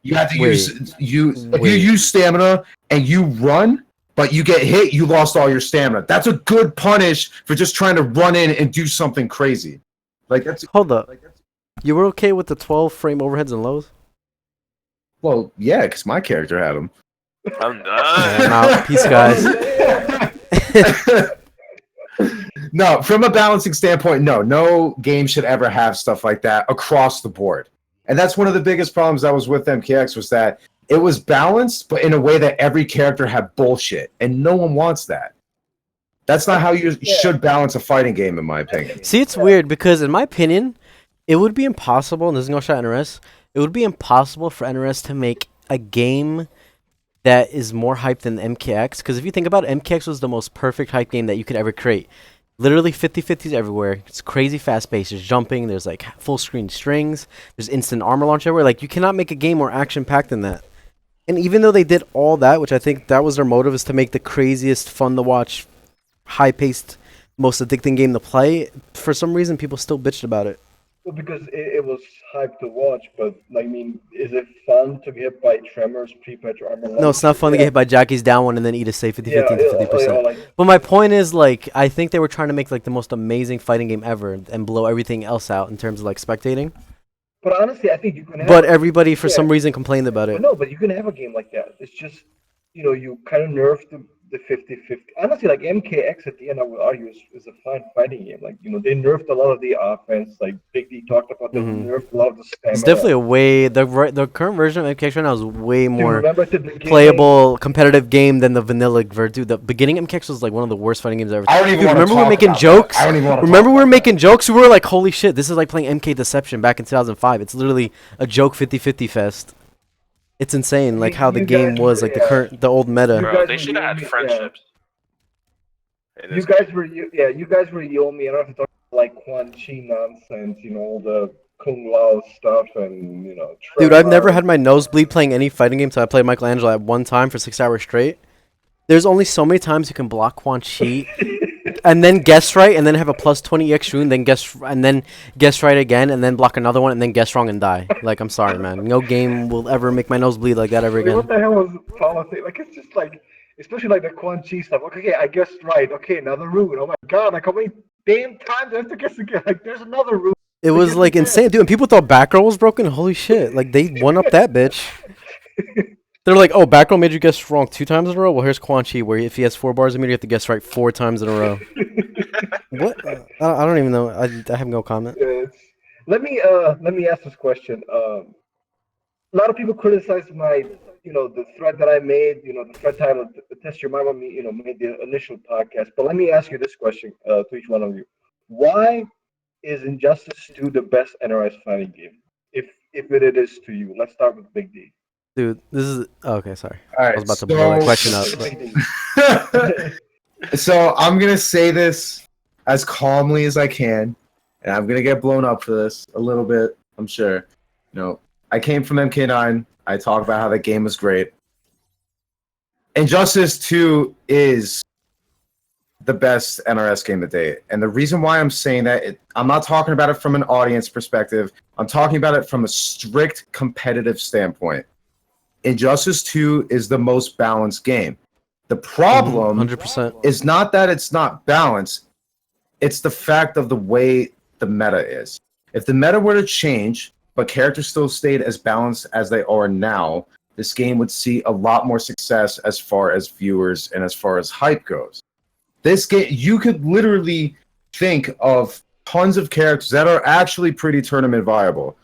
Speaker 3: You have to if you use stamina and you run, but you get hit, you lost all your stamina. That's a good punish for just trying to run in and do something crazy.
Speaker 4: Hold up. You were okay with the 12 frame overheads and lows?
Speaker 3: Well, yeah, because my character had them.
Speaker 2: I'm done.
Speaker 4: I'm out. Peace, guys.
Speaker 3: No, from a balancing standpoint, no game should ever have stuff like that across the board. And that's one of the biggest problems that was with MKX, was that it was balanced, but in a way that every character had bullshit, and no one wants that. That's not how you should balance a fighting game, in my opinion.
Speaker 4: See, it's weird, because in my opinion, it would be impossible, and this is no shot at NRS, it would be impossible for NRS to make a game that is more hyped than MKX, because if you think about it, MKX was the most perfect hype game that you could ever create. Literally 50-50s everywhere. It's crazy fast paced. There's jumping. There's like full screen strings. There's instant armor launch everywhere. Like, you cannot make a game more action packed than that. And even though they did all that, which I think that was their motive, is to make the craziest, fun to watch, high paced, most addicting game to play, for some reason people still bitched about it.
Speaker 1: Well, because it was hype to watch, but I mean, is it fun to get hit by tremors, pre-patch armor?
Speaker 4: No, it's not fun to get hit by Jackie's down one and then eat a safe 50-50 to 50%.
Speaker 1: Like,
Speaker 4: but my point is, like, I think they were trying to make like the most amazing fighting game ever and blow everything else out in terms of like spectating.
Speaker 1: But honestly, I think you can have...
Speaker 4: But everybody, for some reason, complained about it.
Speaker 1: But you can have a game like that. It's just, you kind of nerfed the 50-50. Honestly, like MKX at the end, I would argue, is a fine fighting game. Like, they nerfed a lot of the offense. Like Big D talked about, they nerfed a lot of the stamina.
Speaker 4: It's definitely a way... The current version of MKX right now is way more
Speaker 1: Dude,
Speaker 4: playable, competitive game than the vanilla version. Dude, the beginning MKX was like one of the worst fighting games ever.
Speaker 3: I don't even want to
Speaker 4: remember we were making jokes? Remember we were making jokes? We were like, holy shit, this is like playing MK Deception back in 2005. It's literally a joke 50-50 fest. It's insane, like how the game was, like the old meta.
Speaker 2: Bro, they should have had friendships.
Speaker 1: You guys were Yomi. I don't have to talk about like Quan Chi nonsense, all the Kung Lao stuff, and
Speaker 4: Dude, I've never had my nose bleed playing any fighting game, so I played Michelangelo at one time for 6 hours straight. There's only so many times you can block Quan Chi, and then guess right, and then have a plus 20 EX rune, then guess right again, and then block another one, and then guess wrong and die. Like, I'm sorry, man. No game will ever make my nose bleed like that ever
Speaker 1: Wait,
Speaker 4: again.
Speaker 1: what the hell was Paula saying? Like, it's just like, especially like the Quan Chi stuff. Okay, I guessed right. Okay, another rune. Oh my god, like how many damn times do I have to guess again? Like, there's another rune.
Speaker 4: It was like insane, dude. And people thought Batgirl was broken. Holy shit! Like they won up that bitch. They're like, oh, Batgirl made you guess wrong 2 times in a row. Well, here's Quan Chi, where if he has 4 bars of meter, you have to guess right 4 times in a row. What? I don't even know. I have no comment.
Speaker 1: Let me ask this question. A lot of people criticize my, the thread that I made, the thread titled "Test Your Mind" when me, made the initial podcast. But let me ask you this question to each one of you: why is Injustice 2 the best NRS fighting game? If it is to you, let's start with Big D.
Speaker 4: Dude, this is okay. Sorry,
Speaker 3: All right,
Speaker 4: I was about to blow that question up.
Speaker 3: So I'm gonna say this as calmly as I can, and I'm gonna get blown up for this a little bit. I'm sure. I came from MK9. I talk about how that game was great. Injustice 2 is the best NRS game to date. And the reason why I'm saying that, I'm not talking about it from an audience perspective. I'm talking about it from a strict competitive standpoint. Injustice 2 is the most balanced game. The problem
Speaker 4: 100%.
Speaker 3: is not that it's not balanced. It's the fact of the way the meta is. If the meta were to change, but characters still stayed as balanced as they are now, this game would see a lot more success as far as viewers and as far as hype goes. This game, you could literally think of tons of characters that are actually pretty tournament viable.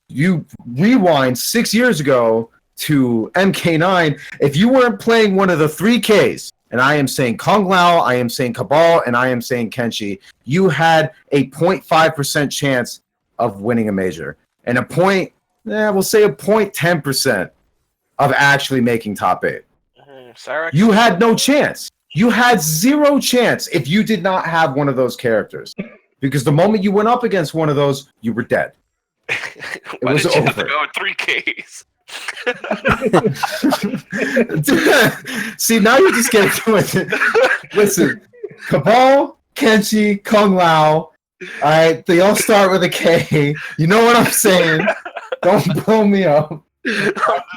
Speaker 3: You rewind 6 years ago to MK9, if you weren't playing one of the 3Ks, and I am saying Kung Lao, I am saying Cabal, and I am saying Kenshi, you had a 0.5% chance of winning a major. And we'll say a 0.10% of actually making top 8. You had no chance. You had 0 chance if you did not have one of those characters. Because the moment you went up against one of those, you were dead.
Speaker 2: Why did you have to go with 3Ks?
Speaker 3: See, now you're just getting to it. Listen, Cabal, Kenshi, Kung Lao, all right, they all start with a K. You know what I'm saying? Don't blow me up.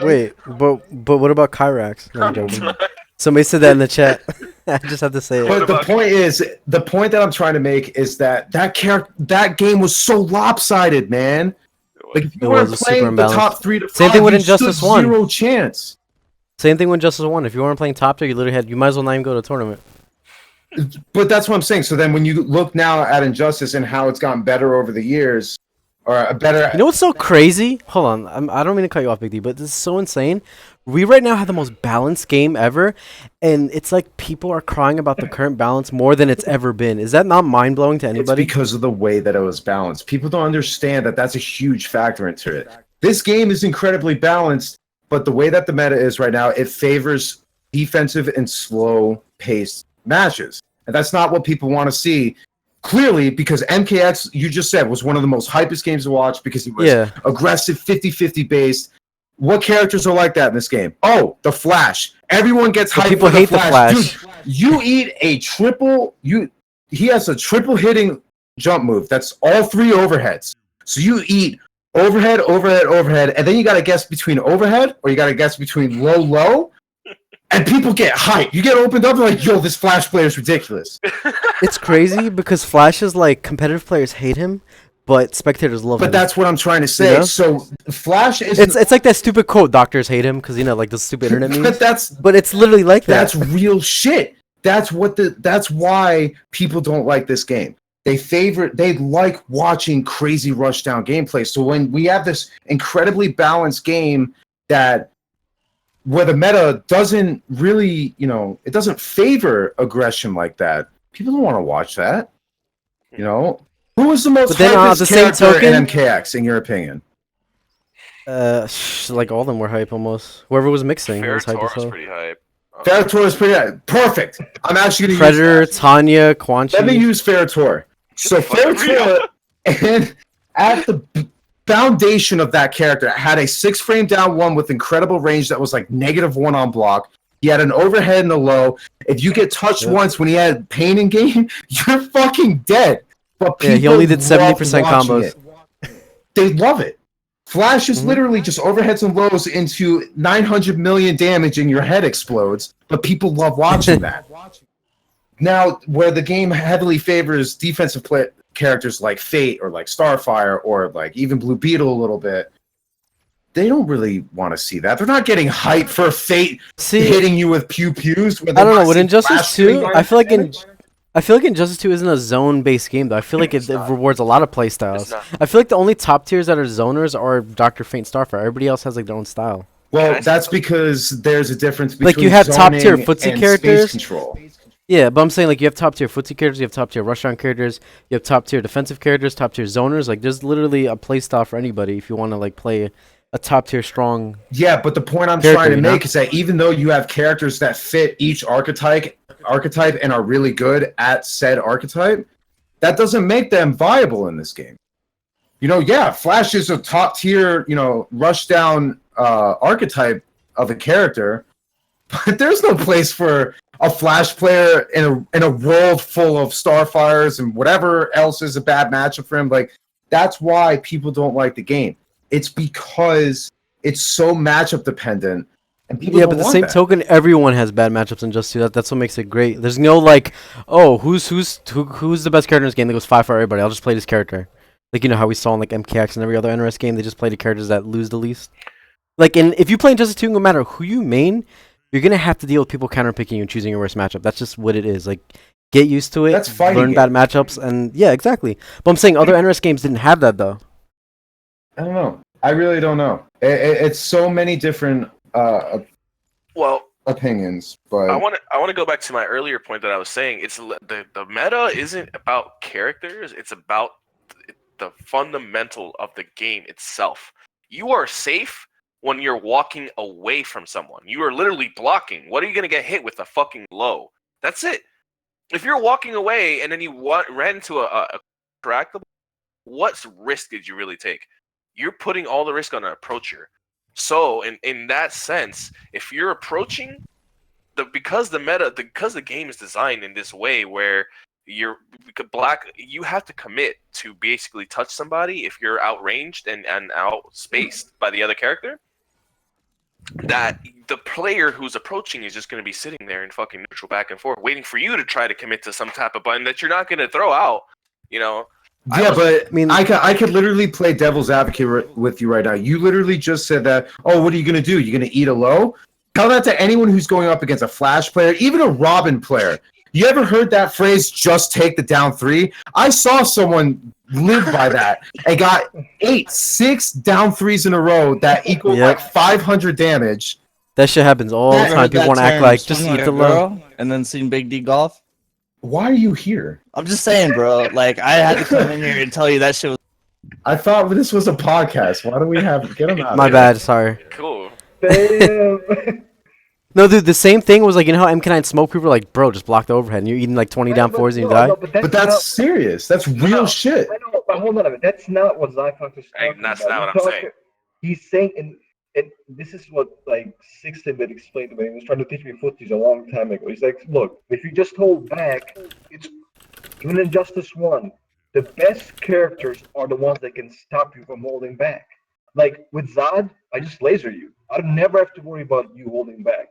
Speaker 4: Wait, but what about Kyrax? No, I'm joking. Somebody said that in the chat. I just have to say it.
Speaker 3: But the point that I'm trying to make is that game was so lopsided, man. Like if you weren't playing the top 3 to 5,
Speaker 4: same thing with
Speaker 3: you
Speaker 4: Injustice
Speaker 3: stood
Speaker 4: 1.
Speaker 3: 0 chance.
Speaker 4: Same thing with Injustice 1. If you weren't playing top tier, you might as well not even go to a tournament.
Speaker 3: But that's what I'm saying. So then when you look now at Injustice and how it's gotten better over the years, or a better...
Speaker 4: You know what's so crazy? Hold on. I don't mean to cut you off, Big D, but this is so insane. We right now have the most balanced game ever, and it's like people are crying about the current balance more than it's ever been. Is that not mind-blowing to anybody?
Speaker 3: It's because of the way that it was balanced. People don't understand that that's a huge factor into it. This game is incredibly balanced, but the way that the meta is right now, it favors defensive and slow-paced matches. And that's not what people want to see. Clearly, because MKX, you just said, was one of the most hypest games to watch because it was aggressive, 50-50 based. What characters are like that in this game? Oh, the Flash. Everyone gets hyped.
Speaker 4: People hate the Flash.
Speaker 3: Dude, you eat a triple. He has a triple hitting jump move. That's all 3 overheads. So you eat overhead, overhead, overhead, and then you got to guess between overhead or you got to guess between low, low. And people get hyped. You get opened up, they're like, yo, this Flash player is ridiculous.
Speaker 4: It's crazy because Flash is like, competitive players hate him, but spectators love him.
Speaker 3: But that's what I'm trying to say. You know? So Flash is...
Speaker 4: It's like that stupid quote, doctors hate him, because, like the stupid internet memes.
Speaker 3: But
Speaker 4: it's literally like that.
Speaker 3: That's real shit. That's why people don't like this game. They like watching crazy rushdown gameplay. So when we have this incredibly balanced game where the meta doesn't really, it doesn't favor aggression like that. People don't want to watch that. Who was the most hypest character in MKX, in your opinion?
Speaker 4: Like all of them were hype almost. Whoever was mixing was hype as well.
Speaker 2: Pretty hype.
Speaker 3: Ferritor is pretty hype. Perfect. I'm actually going to use
Speaker 4: Predator, Tanya, Quan Chi.
Speaker 3: Let me use Ferritor. So Ferritor, and at the foundation of that character, had a 6-frame down 1 with incredible range that was like -1 on block. He had an overhead and a low. If you get touched once when he had pain in game, you're fucking dead. But people
Speaker 4: he only did
Speaker 3: love
Speaker 4: 70%
Speaker 3: watching
Speaker 4: combos.
Speaker 3: it. They love it. Flash is
Speaker 4: Mhm.
Speaker 3: literally just overheads and lows into 900 million damage and your head explodes, but people love watching that. Now, where the game heavily favors defensive characters like Fate or like Starfire or like even Blue Beetle a little bit, they don't really want to see that. They're not getting hyped for Fate hitting you with pew-pews.
Speaker 4: I don't know. With Injustice 2, I feel like Injustice 2 isn't a zone-based game, though. I feel like it rewards a lot of play styles. I feel like the only top tiers that are zoners are Dr. Fate and Starfire. Everybody else has like their own style.
Speaker 3: Well, that's because there's a difference between
Speaker 4: like you have top tier
Speaker 3: zoning
Speaker 4: footsie
Speaker 3: and
Speaker 4: characters.
Speaker 3: space control.
Speaker 4: Yeah, but I'm saying like you have top tier footsie characters, you have top tier rush-on characters, you have top tier defensive characters, top tier zoners. Like there's literally a play style for anybody if you want to like play a top tier strong.
Speaker 3: Yeah, but the point I'm
Speaker 4: character,
Speaker 3: trying to
Speaker 4: you know?
Speaker 3: make is that even though you have characters that fit each archetype and are really good at said archetype, that doesn't make them viable in this game. You know, yeah, Flash is a top tier, you know, rush down archetype of a character, but there's no place for a Flash player in a world full of Starfires and whatever else is a bad matchup for him. Like, that's why people don't like the game. It's because it's so matchup dependent. And people don't
Speaker 4: but the
Speaker 3: want
Speaker 4: same
Speaker 3: that.
Speaker 4: token, everyone has bad matchups in Just 2. That's what makes it great. There's no like, oh, who's the best character in this game that goes 5 for everybody? I'll just play this character. Like, you know how we saw in like MKX and every other NRS game, they just play the characters that lose the least. Like, if you play Injustice 2, no matter who you main, you're gonna have to deal with people counterpicking you and choosing your worst matchup. That's just what it is. Like, get used to it.
Speaker 3: That's fighting
Speaker 4: learn bad matchups, and yeah, exactly. But I'm saying other NRS games didn't have that though.
Speaker 3: I don't know. I really don't know. It's so many different
Speaker 2: Well,
Speaker 3: opinions, but
Speaker 2: I want to go back to my earlier point that I was saying. It's the meta isn't about characters. It's about the fundamental of the game itself. You are safe when you're walking away from someone. You are literally blocking. What are you going to get hit with? A fucking low. That's it. If you're walking away and then you ran into a tractable, what risk did you really take? You're putting all the risk on an approacher. So in that sense, if you're approaching because the game is designed in this way where you have to commit to basically touch somebody if you're outranged and outspaced by the other character. That the player who's approaching is just going to be sitting there in fucking neutral back and forth, waiting for you to try to commit to some type of button that you're not going to throw out. You know.
Speaker 3: Yeah, I could literally play devil's advocate with you right now. You literally just said that, oh, what are you going to do? You're going to eat a low? Tell that to anyone who's going up against a Flash player, even a Robin player. You ever heard that phrase, just take the down 3? I saw someone live by that and got 6 down 3s in a row that equal like 500 damage.
Speaker 4: That shit happens all the time. People want to act like, just eat the low.
Speaker 5: And then seen Big D golf.
Speaker 3: Why are you here?
Speaker 5: I'm just saying, bro. Like, I had to come in here and tell you that shit was.
Speaker 3: I thought this was a podcast. Why do we get him out?
Speaker 4: My bad. Sorry.
Speaker 2: Cool.
Speaker 1: Damn.
Speaker 4: No, dude. The same thing was like, you know how MK9 smoke people were like, bro, just block the overhead, and you're eating like 20 down 4s and you die.
Speaker 3: But that's serious. That's real shit.
Speaker 1: I know, but hold on a minute. That's not what Zyphox is talking about.
Speaker 2: That's not what I'm saying.
Speaker 1: He's saying, and this is what like 16-bit explained to me. He was trying to teach me footies a long time ago. He's like, look, if you just hold back, it's even in Injustice 1, the best characters are the ones that can stop you from holding back. Like with Zod, I just laser you. I never have to worry about you holding back.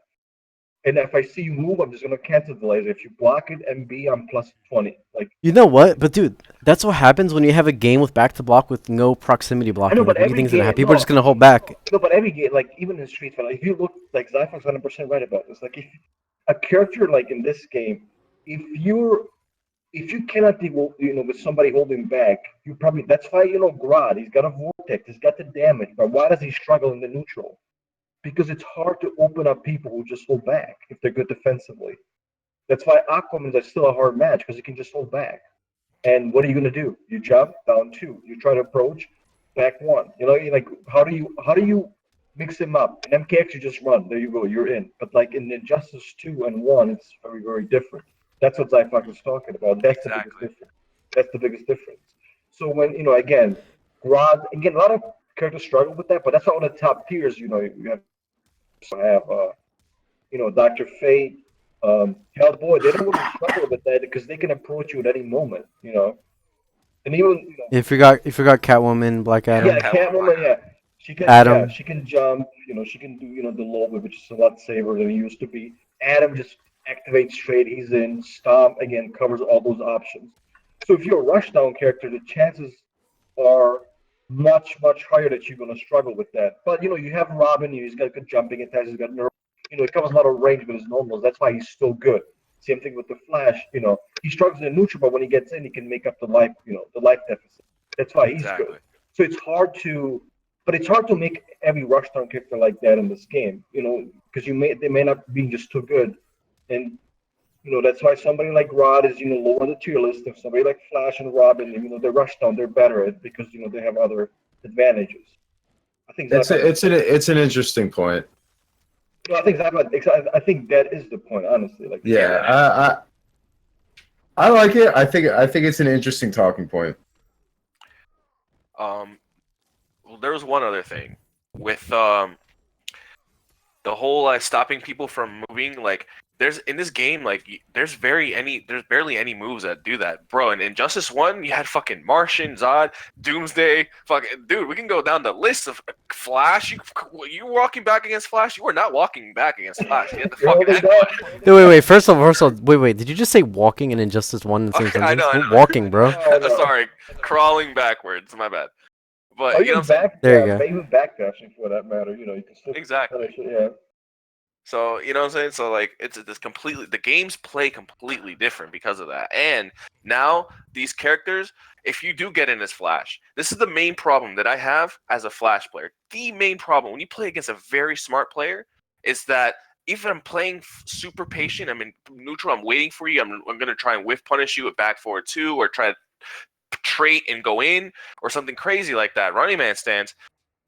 Speaker 1: And if I see you move, I'm just gonna cancel the laser. If you block it, MB, I'm plus 20. Like,
Speaker 4: you know what? But dude, that's what happens when you have a game with back to block with no proximity blocking.
Speaker 1: I know, but
Speaker 4: Like, what do you
Speaker 1: every
Speaker 4: think is gonna
Speaker 1: game-
Speaker 4: happen? People are
Speaker 1: no.
Speaker 4: just gonna hold back.
Speaker 1: No, but every game, like even in Street Fighter, like, if you look, like Zyphox 100% right about this. Like if a character like in this game, if you cannot deal, with somebody holding back, you probably that's why Grodd, he's got a vortex, he's got the damage, but why does he struggle in the neutral? Because it's hard to open up people who just hold back if they're good defensively. That's why Aquaman's are still a hard match because he can just hold back. And what are you gonna do? You jump down 2. You try to approach, back 1. Like how do you mix him up? In MKX you just run. There you go. You're in. But like in Injustice 2 and 1, it's very very different. That's what Zyphox was talking about. That's the biggest difference. That's the biggest difference. So when again, Grodd, a lot of characters struggle with that, but that's not one of the top tiers. You have Dr. Fate, Hellboy, they don't really struggle with that because they can approach you at any moment, and even
Speaker 4: You forgot Catwoman, Black
Speaker 1: yeah,
Speaker 4: Adam,
Speaker 1: Catwoman, yeah,
Speaker 4: Adam.
Speaker 1: she can jump, she can do the low whip, which is a lot safer than it used to be. Adam just activates straight, he's in. Stomp again covers all those options. So if you're a rushdown character, the chances are much higher that you're going to struggle with that. But you have Robin, he's got good jumping attacks, he's got nerve, he covers a lot of range with his normals. That's why he's still good. Same thing with the Flash. He struggles in neutral, but when he gets in, he can make up the life deficit. That's why he's good.
Speaker 2: Exactly.
Speaker 1: So it's hard to make every rushdown character like that in this game. Because they may not be just too good, and that's why somebody like Rod is low on the tier list. If somebody like Flash and Robin, they're rushdown, they're better at because they have other advantages. I think
Speaker 3: it's an interesting point.
Speaker 1: I think I think that is the point, honestly. Like,
Speaker 3: Yeah, I like it. I think it's an interesting talking point.
Speaker 2: Well, there was one other thing with the whole stopping people from moving. Like, there's in this game, like there's barely any moves that do that, bro. And in Injustice 1, you had fucking Martian, Zod, Doomsday, fucking dude. We can go down the list of Flash. You walking back against Flash? You were not walking back against Flash. You had the fucking headbutt.
Speaker 4: Wait. First of all, wait. Did you just say walking in Injustice 1 in the same
Speaker 2: Okay, I
Speaker 4: sentence?
Speaker 2: know.
Speaker 4: Walking, bro.
Speaker 1: No.
Speaker 2: Sorry, crawling backwards. My bad. But
Speaker 1: Oh,
Speaker 2: you know what I'm saying?
Speaker 4: There you go.
Speaker 1: Even backdashing for that matter. You can still
Speaker 2: Exactly.
Speaker 1: finish it, yeah.
Speaker 2: So you know what I'm saying? So like it's this completely the games play completely different because of that. And now these characters, if you do get in as Flash, this is the main problem that I have as a Flash player. The main problem when you play against a very smart player is that if I'm playing super patient, I'm in neutral, I'm waiting for you, I'm gonna try and whiff punish you with back forward 2 or try to trait and go in or something crazy like that. Running man stance.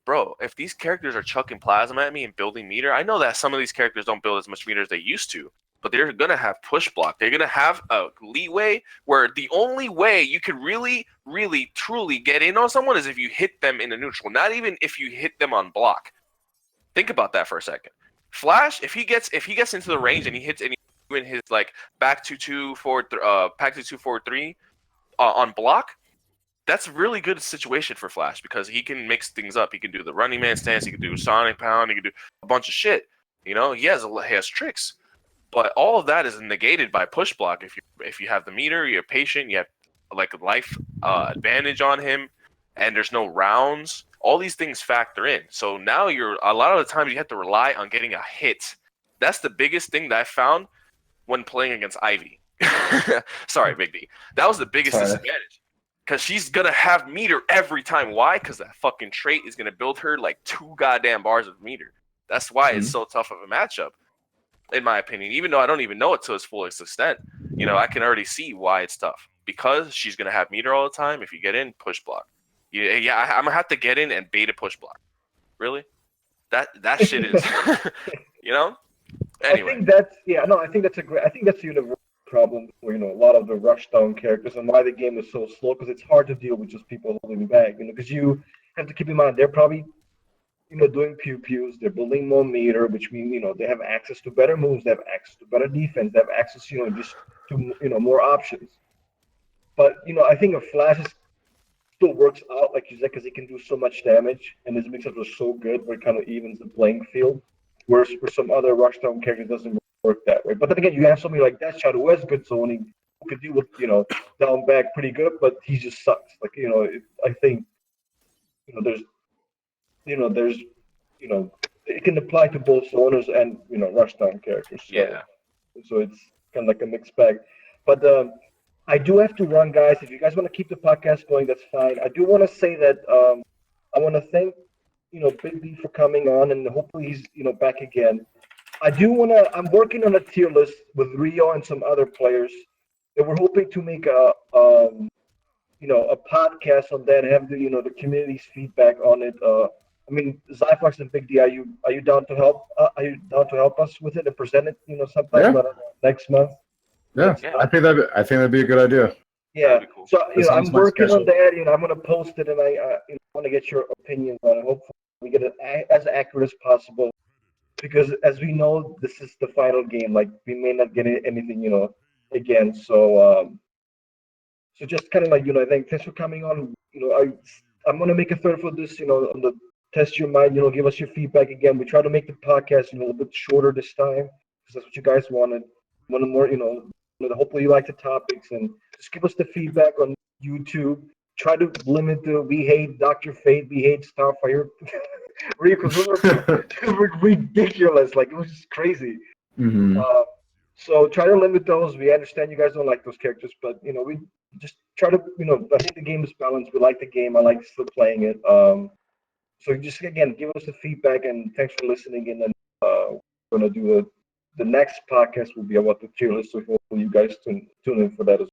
Speaker 2: Bro, if these characters are chucking plasma at me and building meter, I know that some of these characters don't build as much meter as they used to, but they're going to have push block. They're going to have a leeway where the only way you could really, really, truly get in on someone is if you hit them in a neutral, not even if you hit them on block. Think about that for a second. Flash, if he gets into the range and he hits any in his like back 2-2 forward back 2-2 forward 3 on block, that's a really good situation for Flash because he can mix things up. He can do the running man stance. He can do Sonic Pound. He can do a bunch of shit. He has tricks, but all of that is negated by push block. If you have the meter, you're patient. You have like a life advantage on him, and there's no rounds. All these things factor in. So now a lot of the times you have to rely on getting a hit. That's the biggest thing that I found when playing against Ivy. Sorry, Big D. That was the biggest disadvantage. Because she's going to have meter every time. Why? Because that fucking trait is going to build her like 2 goddamn bars of meter. That's why it's so tough of a matchup, in my opinion. Even though I don't even know it to its fullest extent, I can already see why it's tough. Because she's going to have meter all the time. If you get in, push block. Yeah, I'm going to have to get in and beta push block. Really? That shit is, Anyway.
Speaker 1: I think that's the universal problem for a lot of the rushdown characters and why the game is so slow because it's hard to deal with just people holding back. Because you have to keep in mind they're probably doing pew-pews, they're building more meter, which means they have access to better moves, they have access to better defense, they have access just to more options. But I think a Flash still works out like you said because he can do so much damage and his mix-ups are so good where it kind of evens the playing field. Whereas for some other rushdown characters doesn't work that way. But then again, you have somebody like Deathshot who has good zoning, who could deal with down back pretty good, but he just sucks. Like I think there's it can apply to both zoners and rushdown characters. So,
Speaker 2: Yeah.
Speaker 1: So it's kind of like a mixed bag. But I do have to run, guys. If you guys want to keep the podcast going, that's fine. I do want to say that I want to thank Big D for coming on, and hopefully he's back again. I'm working on a tier list with Rio and some other players, and we're hoping to make a podcast on that, have the community's feedback on it. Zyphox and Big D, are you down to help? Are you down to help us with it and present it? Sometime
Speaker 3: Yeah.
Speaker 1: I don't know, next month.
Speaker 3: Yeah, I think that'd be a good idea.
Speaker 1: Yeah.
Speaker 2: That'd be cool.
Speaker 1: So
Speaker 3: That sounds
Speaker 1: I'm
Speaker 3: my
Speaker 1: working on
Speaker 3: schedule.
Speaker 1: that. I'm gonna post it, and I want to get your opinions on it. Hopefully, we get it as accurate as possible. because as we know, this is the final game. Like we may not get anything, again. So just kind of like, I think thanks for coming on. I'm gonna make a third for this, on the test your mind. Give us your feedback again. We try to make the podcast, a little bit shorter this time because that's what you guys wanted. One more, hopefully you like the topics and just give us the feedback on YouTube. Try to limit the we hate Dr. Fate, we hate Starfire, because those were ridiculous. Like it was just crazy.
Speaker 3: Mhm.
Speaker 1: So try to limit those. We understand you guys don't like those characters, but we just try to, I think the game is balanced. We like the game. I like still playing it. So just again, give us the feedback and thanks for listening. And then we're gonna do the next podcast will be about the tier list. So hopefully you guys tune in for that as well.